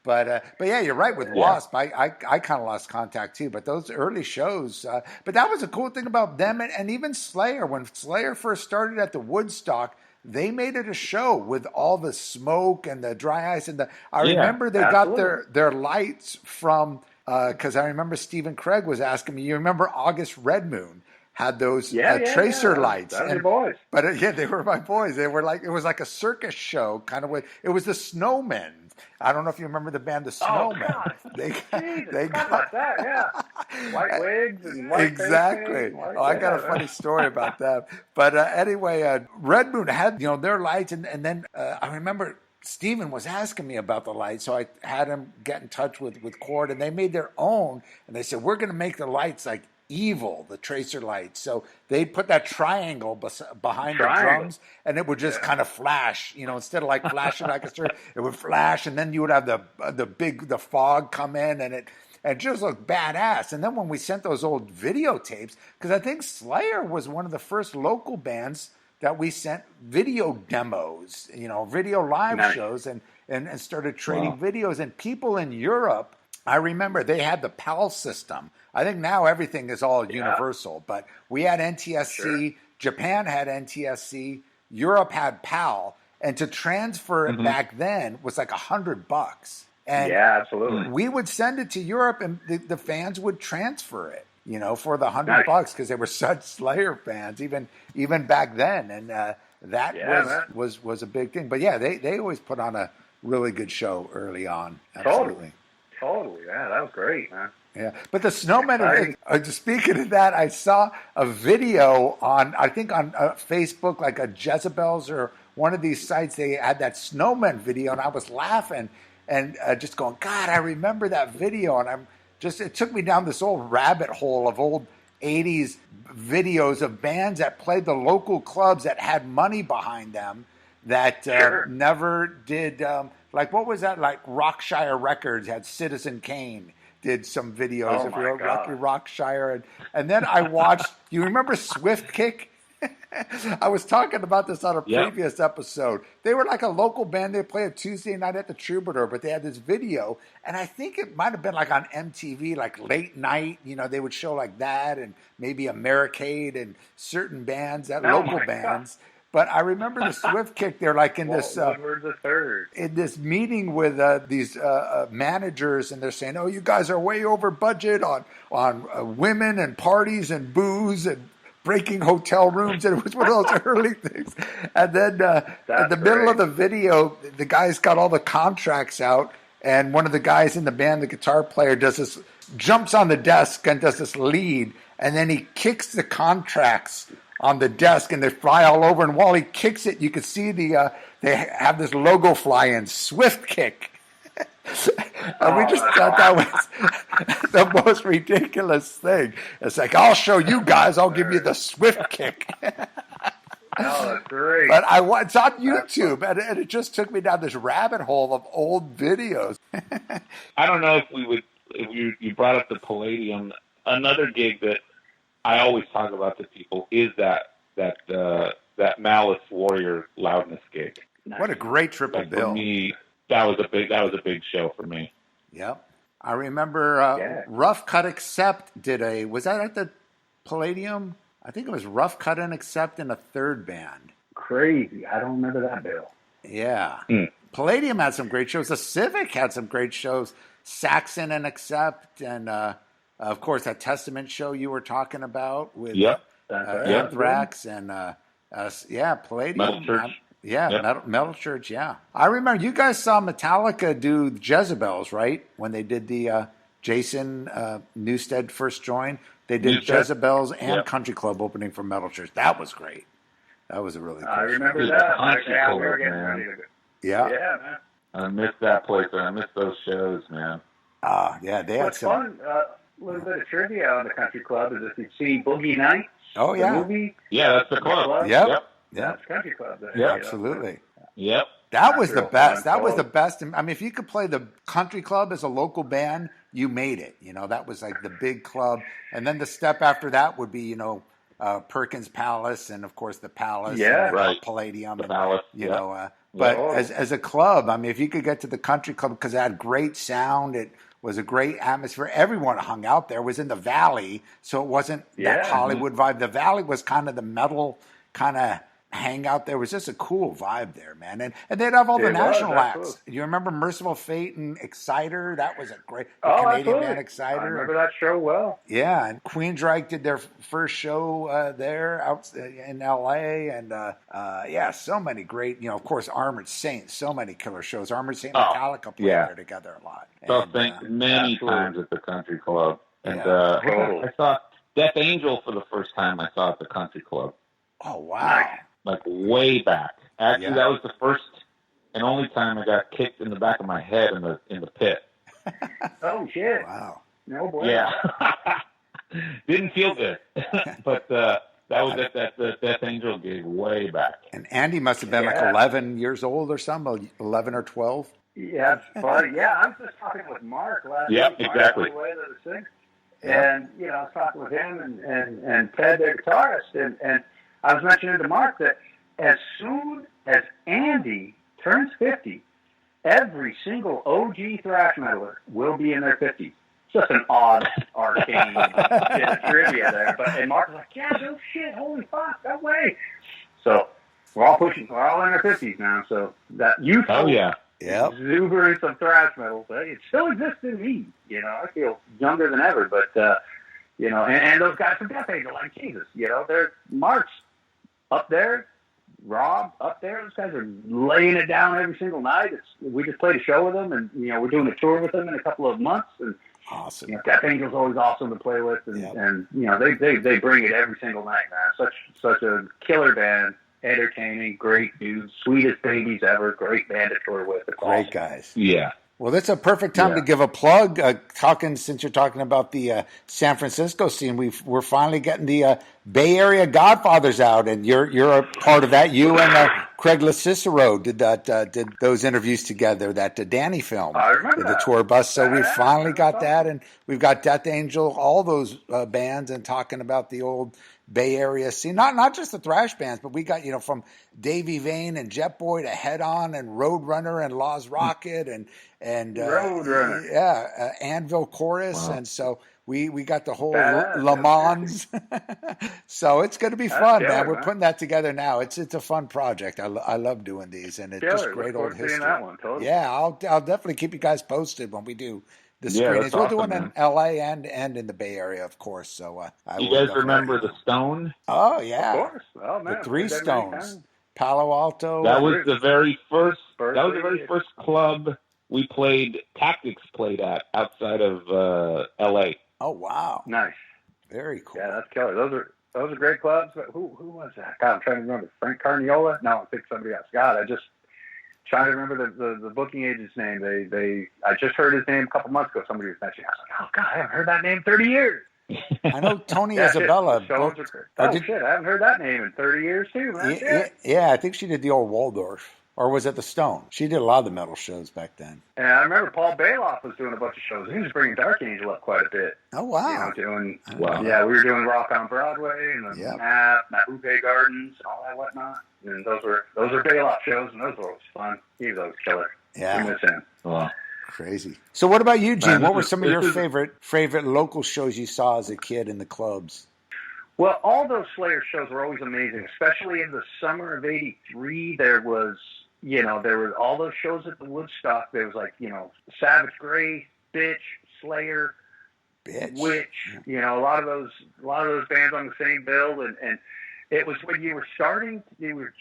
But yeah, you're right with WASP. I kind of lost contact too. But those early shows, but that was a cool thing about them and even Slayer. When Slayer first started at the Woodstock, they made it a show with all the smoke and the dry ice and I remember they got their lights from because I remember Stephen Craig was asking me. You remember August Red Moon had those tracer lights.
That was your boys.
But they were my boys. They were like, it was like a circus show kind of it was the Snowmen. I don't know if you remember the band, the Snowmen.
Oh, God.
They got
that, yeah. White wigs and white
exactly. I got a funny story about that. But anyway, Red Moon had their lights, and then I remember Steven was asking me about the lights, so I had him get in touch with Cord, and they made their own, and they said, we're going to make the lights like evil, the tracer lights. So they'd put that triangle behind the drums, and it would just kind of flash, instead of like flashing like a circle, it would flash, and then you would have the fog come in, and it just looked badass. And then when we sent those old videotapes, because I think Slayer was one of the first local bands that we sent video demos, video live shows, and started trading videos. And people in Europe, I remember they had the PAL system. I think now everything is all universal, but we had NTSC, Japan had NTSC, Europe had PAL, and to transfer it back then was like $100. And
yeah, absolutely.
We would send it to Europe, and the fans would transfer it, for the $100 because they were such Slayer fans, even back then, and that was a big thing. But yeah, they always put on a really good show early on. Absolutely.
Totally, yeah, that was great, man.
Yeah, but the Snowmen, speaking of that, I saw a video on Facebook, like a Jezebel's or one of these sites. They had that Snowmen video, and I was laughing and just going, God, I remember that video. And it took me down this old rabbit hole of old 80s videos of bands that played the local clubs that had money behind them that never did, like what was that? Like Rockshire Records had Citizen Kane. Did some videos of Rockshire. And then I watched, you remember Swift Kick? I was talking about this on a previous episode. They were like a local band. They played a Tuesday night at the Troubadour, but they had this video. And I think it might have been like on MTV, like late night. They would show like that and maybe Americade and certain bands, local bands. God. But I remember the Swift Kick. They're like in this in this meeting with these managers, and they're saying, "Oh, you guys are way over budget on women and parties and booze and breaking hotel rooms, and it was one of those early things. And then in the middle of the video, the guy's got all the contracts out, and one of the guys in the band, the guitar player, jumps on the desk and does this lead, and then he kicks the contracts on the desk, and they fly all over. And while he kicks it, you can see they have this logo fly in, Swift Kick. And we just thought that was the most ridiculous thing. It's like, I'll show you guys. I'll give you the Swift Kick.
Oh, that's great.
But it's on YouTube, and it just took me down this rabbit hole of old videos.
I don't know if you brought up the Palladium. Another gig that I always talk about to people is that Malice Warrior Loudness gig.
What a great triple bill!
For me, that was a big show for me.
Yep, I remember Rough Cut Accept was that at the Palladium? I think it was Rough Cut and Accept in a third band.
Crazy. I don't remember that bill.
Yeah. Palladium had some great shows. The Civic had some great shows. Saxon and Accept, and of course that Testament show you were talking about with Anthrax and Palladium.
Metal Church.
Metal Church, yeah. I remember you guys saw Metallica do Jezebels, right? When they did the Jason Newsted first join. They did Jezebels and Country Club opening for Metal Church. That was great. That was a really cool
I remember
show.
that.
Yeah,
man.
I missed that place, and I missed those shows, man.
They had some
fun. A little bit of trivia on the Country Club is if you see Boogie Nights.
Oh, yeah.
The movie.
Yeah, that's the club.
Yep.
That's Country Club.
Yeah, absolutely.
Yep.
That was the best. That was the best. I mean, if you could play the Country Club as a local band, you made it. That was like the big club. And then the step after that would be, Perkins Palace and, of course, the Palace.
Yeah,
and Palladium.
The Palace.
But as a club, I mean, if you could get to the Country Club, because it had great sound, it was a great atmosphere. Everyone hung out there. It was in the Valley, so it wasn't that Hollywood vibe. The Valley was kind of the metal kind of hangout there. It was just a cool vibe there, man. And they'd have all the national acts. Cool. You remember Merciful Fate and Exciter? That was a great Canadian band, Exciter.
I remember that show well.
Yeah, and Queensryche did their first show there out in L.A. And, so many great, of course, Armored Saint, so many killer shows. Armored Saint and Metallica played there together a lot.
Many times at the Country Club. And I saw Death Angel for the first time I saw at the Country Club.
Oh, wow.
Like way back. Actually, that was the first and only time I got kicked in the back of my head in the pit.
Oh shit!
Wow.
No boy.
Yeah. Didn't feel good, but that was at the Death Angel gig way back.
And Andy must have been like 11 years old or something, 11 or 12.
Yeah, it's funny. Yeah, I was just talking with Mark last week.
Exactly.
And I was talking with him and Ted, their guitarist, and I was mentioning to Mark that as soon as Andy turns 50, every single OG thrash metaler will be in their 50s. Just an odd arcane bit of trivia there. And Mark was like, yeah, no shit, holy fuck, that way. So we're all in our 50s now. So that youthful exuberance of thrash metal, it still exists in me. I feel younger than ever. But, and those guys from Death Angel, like Jesus, they're Mark's up there, Rob up there. Those guys are laying it down every single night. We just played a show with them, and we're doing a tour with them in a couple of months. And
awesome.
Death Angel's always awesome to play with, and they bring it every single night, man. Such a killer band, entertaining, great dudes, sweetest babies ever. Great band to tour with.
Great guys.
Yeah.
Well, that's a perfect time to give a plug. Since you're talking about the San Francisco scene, we're finally getting the Bay Area Godfathers out, and you're a part of that. You and Craig LaCicero did those interviews together. That Danny film,
I remember
the tour bus. So we finally got that, and we've got Death Angel, all those bands, and talking about the old Bay Area scene. Not just the thrash bands, but we got from Davey Vane and Jet Boy to Head On and Roadrunner and Laws Rocket and
Roadrunner.
Anvil Chorus,
wow.
And so we got the whole Le Mans. So it's going to be fun, man. We're putting that together now. It's a fun project. I love doing these, and it's just great old history.
That one, totally.
Yeah, I'll definitely keep you guys posted when we do the
Yeah,
screenings.
that's
We'll
awesome,
do one
man.
in L.A. and in the Bay Area, of course. So I
You
will
guys
definitely.
remember the Stone?
Oh
Of
yeah,
course. Oh
the
man,
Three
played there many
Stones,
times.
Palo Alto.
That was the very first. That was the
Berkeley.
very first club we played. Tactics played at outside of L.A.
Oh wow,
Nice.
very cool.
Yeah, that's killer. Those are great clubs. But who was that? God, I'm trying to remember. Frank Carniola? No, I think somebody else. God, I just trying to remember the booking agent's name. I just heard his name a couple months ago. Somebody was mentioning. I was like, oh God, I haven't heard that name in 30 years.
I know Tony
Yeah,
Isabella
shit.
booked.
Shit, I haven't heard that name in 30 years too, man.
Yeah, I think she did the old Waldorf. Or was it the Stone? She did a lot of the metal shows back then.
And I remember Paul Bailoff was doing a bunch of shows. He was bringing Dark Angel up quite a bit.
Oh, wow.
Yeah, we were doing Rock on Broadway and the Mahupe Gardens and all that whatnot. And those were Bailoff shows, and those were always fun. He was always killer.
Yeah.
We miss him.
Wow.
Crazy. So what about you, Gene? What were some of your favorite local shows you saw as a kid in the clubs?
Well, all those Slayer shows were always amazing, especially in the summer of '83. There were all those shows at the Woodstock. There was Savage Grace, Bitch, Slayer, Witch. A lot of those bands on the same bill, and it was when you were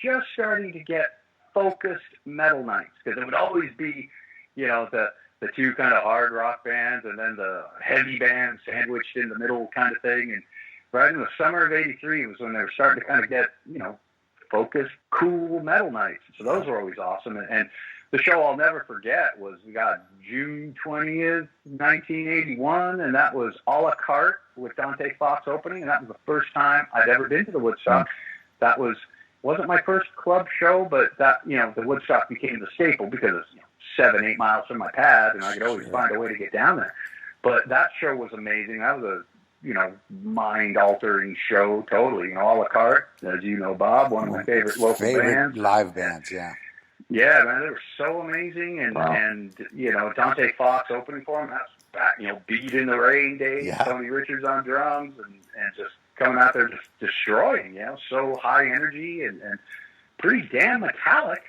just starting to get focused metal nights, because it would always be, the two kind of hard rock bands and then the heavy band sandwiched in the middle kind of thing. And right in the summer of '83 was when they were starting to kind of get, focused, cool metal nights. So those were always awesome. And the show I'll never forget was, we got June 20th, 1981, and that was a la carte with Dante Fox opening, and that was the first time I'd ever been to the Woodstock. That wasn't my first club show, but that, the Woodstock became the staple because it's 7-8 miles from my pad, and I could always find a way to get down there. But that show was amazing. That was a mind-altering show, totally. A la carte, as you know, Bob, one of my favorite local bands.
Live bands, yeah.
Yeah, man, they were so amazing, and Dante Fox opening for them. That's Beat in the Rain days. Tony Richards on drums, and just coming out there just destroying. So high energy and pretty damn metallic.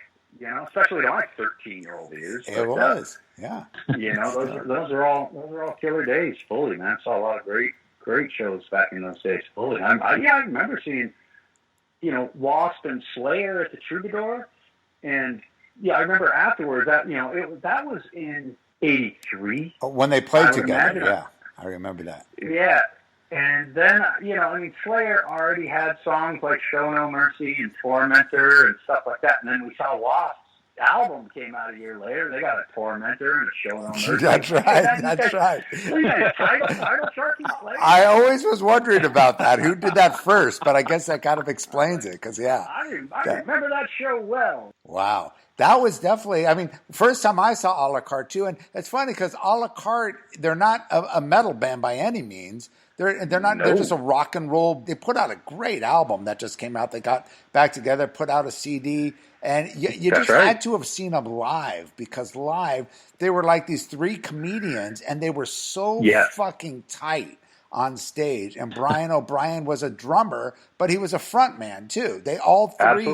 Especially to my 13-year-old ears.
It was,
yeah. Those are all killer days. Fully, man. I saw a lot of great shows back in those days. Fully, I remember seeing, WASP and Slayer at the Troubadour, and I remember afterwards that that was in '83
when they played together. Yeah, I remember that.
Yeah. And then, Slayer already had songs like Show No Mercy and Tormentor and stuff like that. And then we saw Wasp's album came out a year later. They got a Tormentor and a Show No Mercy.
That's right.
Title Sharky Slayer.
I always was wondering about that. Who did that first? But I guess that kind of explains it, because,
I remember that show well.
Wow. That was definitely, first time I saw a la carte, too. And it's funny because a la carte, they're not a metal band by any means. They're not. No. They're just a rock and roll. They put out a great album that just came out. They got back together, put out a CD, and you just had to have seen them live, because live they were like these three comedians, and they were so fucking tight on stage. And Brian O'Brien was a drummer, but he was a front man too. They all three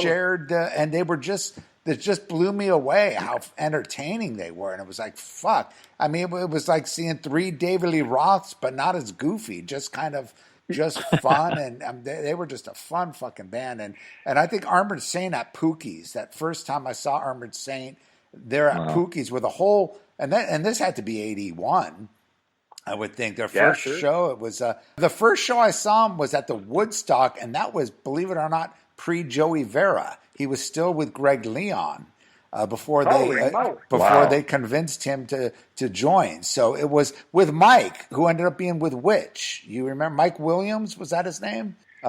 shared, and they were just. It just blew me away how entertaining they were. And it was like, fuck. It was like seeing three David Lee Roths, but not as goofy, just fun. And they were just a fun fucking band. And I think Armored Saint at Pookie's, that first time I saw Armored Saint, they're at Pookie's with a whole, and this had to be 81. I would think their first show. It was the first show I saw them was at the Woodstock, and that was, believe it or not, pre-Joey Vera. He was still with Greg Leon before they convinced him to join. So it was with Mike, who ended up being with Witch. You remember Mike Williams? Was that his name?
He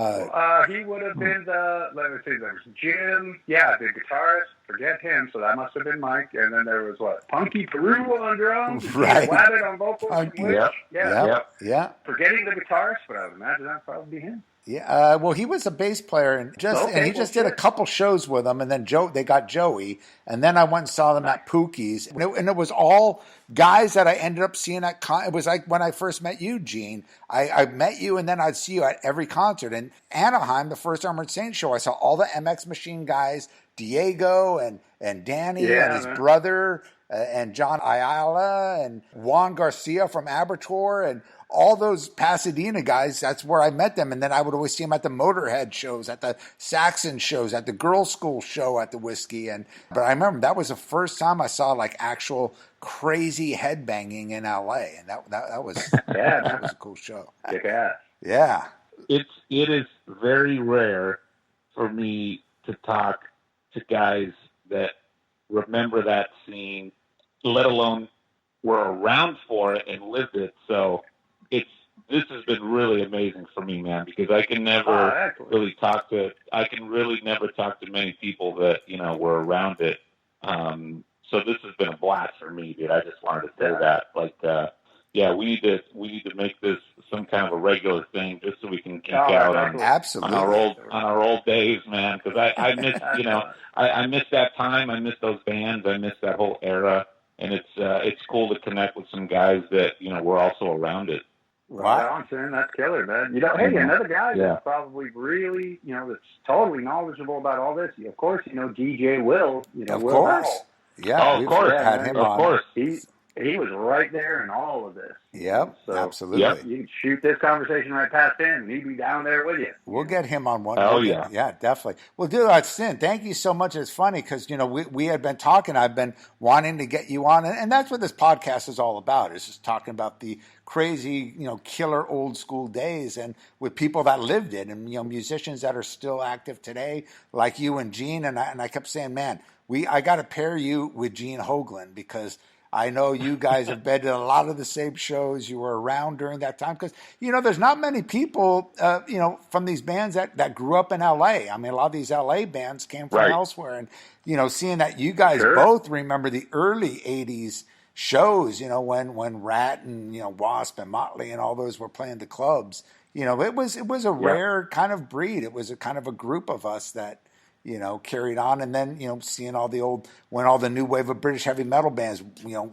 would have been let me see, there was Jim, the guitarist, forget him, so that must have been Mike. And then there was Punky Peru on drums,
right.
Wabbit on vocals,
Yeah.
Forgetting the guitarist, but I would imagine that'd probably be him.
Yeah, well, he was a bass player, and he just did a couple shows with them, and then they got Joey, and then I went and saw them at Pookie's, and it was all guys that I ended up seeing at it was like when I first met you, Gene. I met you, and then I'd see you at every concert. In Anaheim, the first Armored Saint show, I saw all the MX Machine guys, Diego and Danny and his brother. and John Ayala and Juan Garcia from Abertor and all those Pasadena guys. That's where I met them. And then I would always see them at the Motorhead shows, at the Saxon shows, at the Girls' School show at the Whiskey. But I remember that was the first time I saw like actual crazy headbanging in LA. And that was, that was a cool show.
Yeah.
Yeah.
It is very rare for me to talk to guys that remember that scene, let alone were around for it and lived it. So this has been really amazing for me, man, because I can never really talk to many people that, were around it. So this has been a blast for me, dude. I just wanted to say that. Like, we need to make this some kind of a regular thing just so we can geek out on our old days, man. Because I miss, I miss that time. I miss those bands. I miss that whole era. And it's cool to connect with some guys that, were also around it.
Right on, Sin. That's killer, man. Hey, another guy that's probably really, that's totally knowledgeable about all this. Of course, DJ Will.
Of course. Yeah,
of course.
Had him
on.
Of
course.
He was right there in all of this.
Yep, so, absolutely.
Yep. You can shoot this conversation right past him, and he'd be down there with you.
We'll get him on one.
Oh, yeah.
Yeah, definitely. Well, dude, Sin, thank you so much. It's funny because, we had been talking. I've been wanting to get you on, and that's what this podcast is all about. It's just talking about the crazy, killer old school days and with people that lived it and, musicians that are still active today, like you and Gene. And I kept saying, man, I got to pair you with Gene Hoglan because I know you guys have been to a lot of the same shows. You were around during that time because, there's not many people, from these bands that grew up in L.A. I mean, a lot of these L.A. bands came from elsewhere. And, seeing that you guys both remember the early 80s shows, when Ratt and, WASP and Motley and all those were playing the clubs, it was a rare kind of breed. It was a kind of a group of us that, carried on. And then, seeing when all the new wave of British heavy metal bands,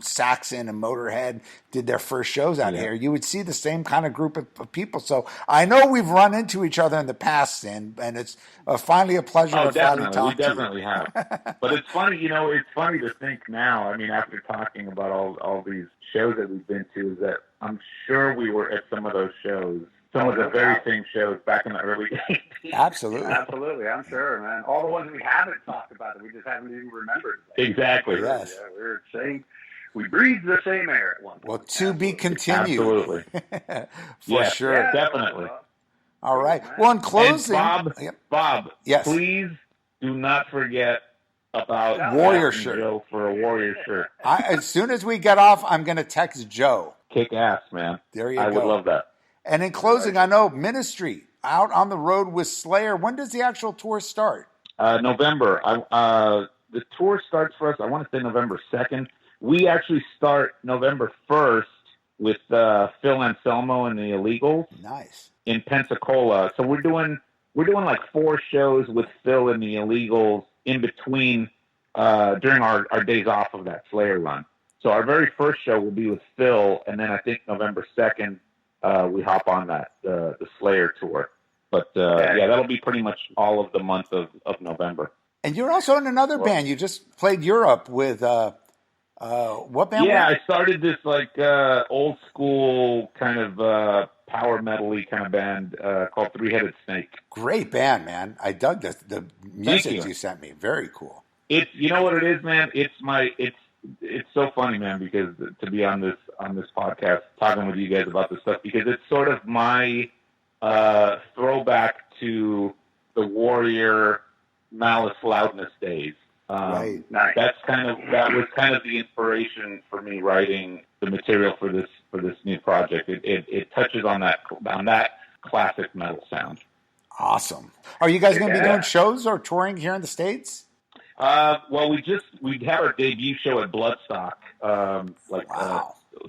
Saxon and Motorhead did their first shows out here, you would see the same kind of group of people. So I know we've run into each other in the past, and it's finally a pleasure to finally talk to you.
We definitely have. But it's funny, it's funny to think now, I mean, after talking about all these shows that we've been to, is that I'm sure we were at some of those shows. Some of the very same shows back in the early days.
Absolutely.
I'm sure, man. All the ones we haven't talked about that we just haven't even remembered.
Exactly.
Yes.
Yeah, we're saying we breathed the same air at one point.
Well, to be continued.
Absolutely.
For sure.
Yeah,
definitely.
All right. Well, in closing.
And Bob,
yes.
Please do not forget about
Warrior shirt.
Joe for a Warrior shirt.
As soon as we get off, I'm going to text Joe.
Kick ass, man.
There you go.
I would love that.
And in closing, I know Ministry out on the road with Slayer. When does the actual tour start?
November. The tour starts for us, I want to say November 2nd. We actually start November 1st with Phil Anselmo and the Illegals.
Nice.
In Pensacola. So we're doing like 4 shows with Phil and the Illegals in between during our days off of that Slayer run. So our very first show will be with Phil, and then I think November 2nd, we hop on the Slayer tour. But that'll be pretty much all of the month of November.
And you're also in another band. You just played Europe with what band?
Yeah, I started this like old school kind of power metal-y kind of band called Three-Headed Snake.
Great band, man. I dug the music you sent me. Very cool.
It's, you know what it is, man? It's so funny, man, because to be on this podcast talking with you guys about this stuff, because it's sort of my throwback to the Warrior Malice Loudness days.
Right.
That was kind of the inspiration for me writing the material for this new project. It touches on that classic metal sound.
Awesome. Are you guys going to be doing shows or touring here in the States?
Well, we had our debut show at Bloodstock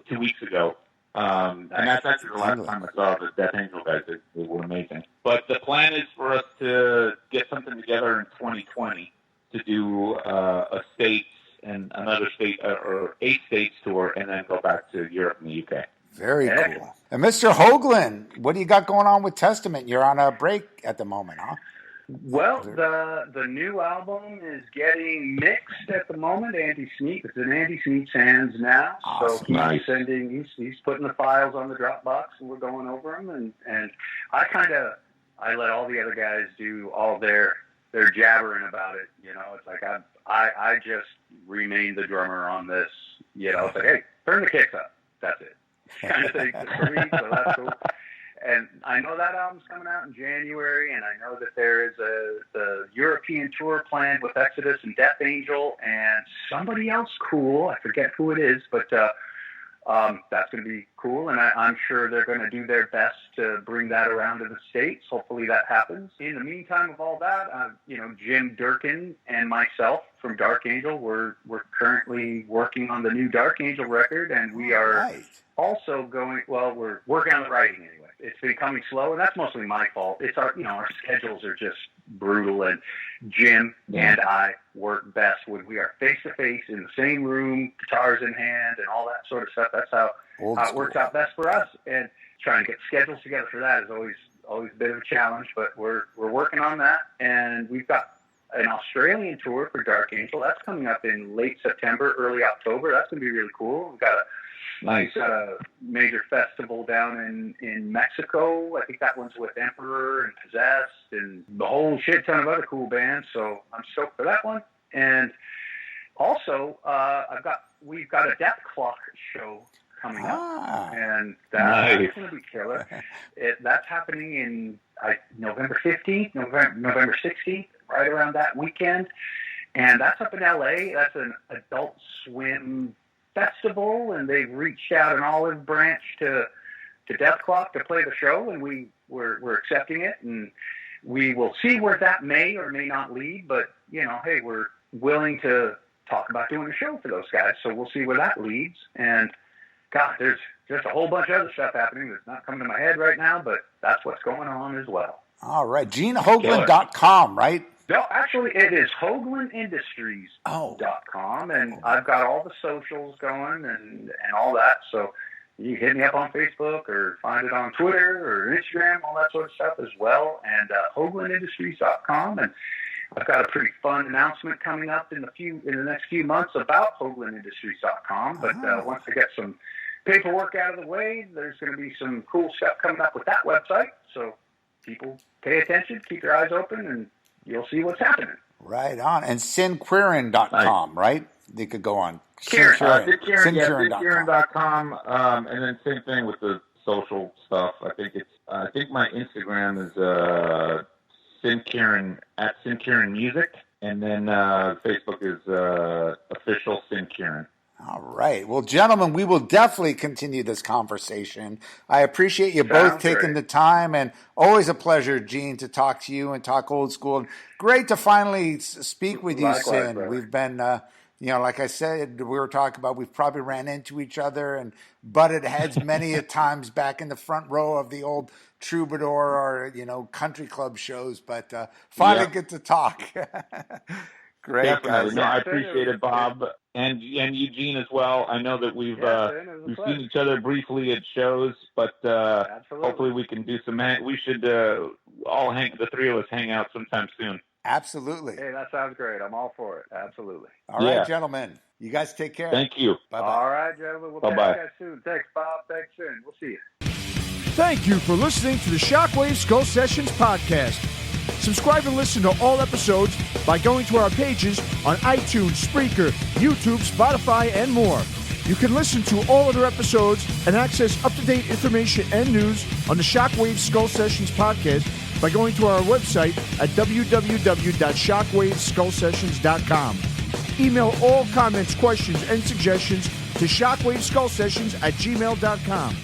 2 weeks ago, and that's actually the last time I saw the Death Angel guys. They were amazing. But the plan is for us to get something together in 2020 to do a states and another state or 8 states tour, and then go back to Europe and the UK.
Very cool. And Mr. Hoglan, what do you got going on with Testament? You're on a break at the moment, huh?
Well, the new album is getting mixed at the moment. It's in Andy Sneap's hands now.
Awesome.
So he's sending, he's putting the files on the Dropbox, and we're going over them. And I let all the other guys do all their jabbering about it. You know, it's like I just remain the drummer on this. You know, it's like, hey, turn the kicks up. That's it, kind of thing for me. So that's cool. And I know that album's coming out in January, and I know that there is the European tour planned with Exodus and Death Angel and somebody else cool. I forget who it is, but that's going to be cool, and I'm sure they're going to do their best to bring that around to the States. Hopefully that happens. In the meantime of all that, Jim Durkin and myself from Dark Angel, we're currently working on the new Dark Angel record, and we are also we're working on the writing anyway. It's been coming slow, and that's mostly my fault. It's our schedules are just brutal, and Jim and I work best when we are face-to-face in the same room, guitars in hand, and all that sort of stuff. That's how it works out best for us. And trying to get schedules together for that is always a bit of a challenge, but we're working on that. And we've got an Australian tour for Dark Angel. That's coming up in late September, early October. That's going to be really cool. We've got a major festival down in Mexico. I think that one's with Emperor and Possessed and the whole shit ton of other cool bands. So I'm stoked for that one. And also, we've got a Death Clock show coming up, and that's going to be killer. That's happening in November 15th, November 16th, right around that weekend. And that's up in LA. That's an Adult Swim festival, and they've reached out an olive branch to Death Clock to play the show, and we're accepting it, and we will see where that may or may not lead. But hey, we're willing to talk about doing a show for those guys, so we'll see where that leads. And God, there's just a whole bunch of other stuff happening that's not coming to my head right now, but that's what's going on as well.
All right, GeneHoglan.com, right?
No, actually, it is HoglanIndustries.com, and I've got all the socials going and all that. So you hit me up on Facebook or find it on Twitter or Instagram, all that sort of stuff as well. And HoglanIndustries.com, and I've got a pretty fun announcement coming up in the next few months about HoglanIndustries.com. But once I get some paperwork out of the way, there's going to be some cool stuff coming up with that website. So people pay attention, keep your eyes open, and you'll see what's happening.
Right on. And SinQuirin.com, right? They could go on.
SinQuirin.com. And then same thing with the social stuff. I think my Instagram is Sin Quirin at Sin Quirin Music, and then Facebook is official Sin Quirin.
All right. Well, gentlemen, we will definitely continue this conversation. I appreciate you both taking the time, and always a pleasure, Gene, to talk to you and talk old school. And great to finally speak with you, Sin. Brother. We've been, like I said, we were talking about, we've probably ran into each other and butted heads many a times back in the front row of the old Troubadour or, country club shows, but finally get to talk. Great.
Definitely. No, I appreciate it, Bob. And Eugene as well. I know that we've seen each other briefly at shows, but hopefully we can do some. We should all the three of us hang out sometime soon.
Absolutely.
Hey, that sounds great. I'm all for it. Absolutely.
All right, gentlemen. You guys take care.
Thank you.
Bye-bye. All right, gentlemen. We'll catch you guys soon. Thanks, Bob. Thanks, soon. We'll see you.
Thank you for listening to the Shockwave Skull Sessions podcast. Subscribe and listen to all episodes by going to our pages on iTunes, Spreaker, YouTube, Spotify, and more. You can listen to all other episodes and access up-to-date information and news on the Shockwave Skull Sessions podcast by going to our website at www.shockwaveskullsessions.com. Email all comments, questions, and suggestions to shockwaveskullsessions@gmail.com.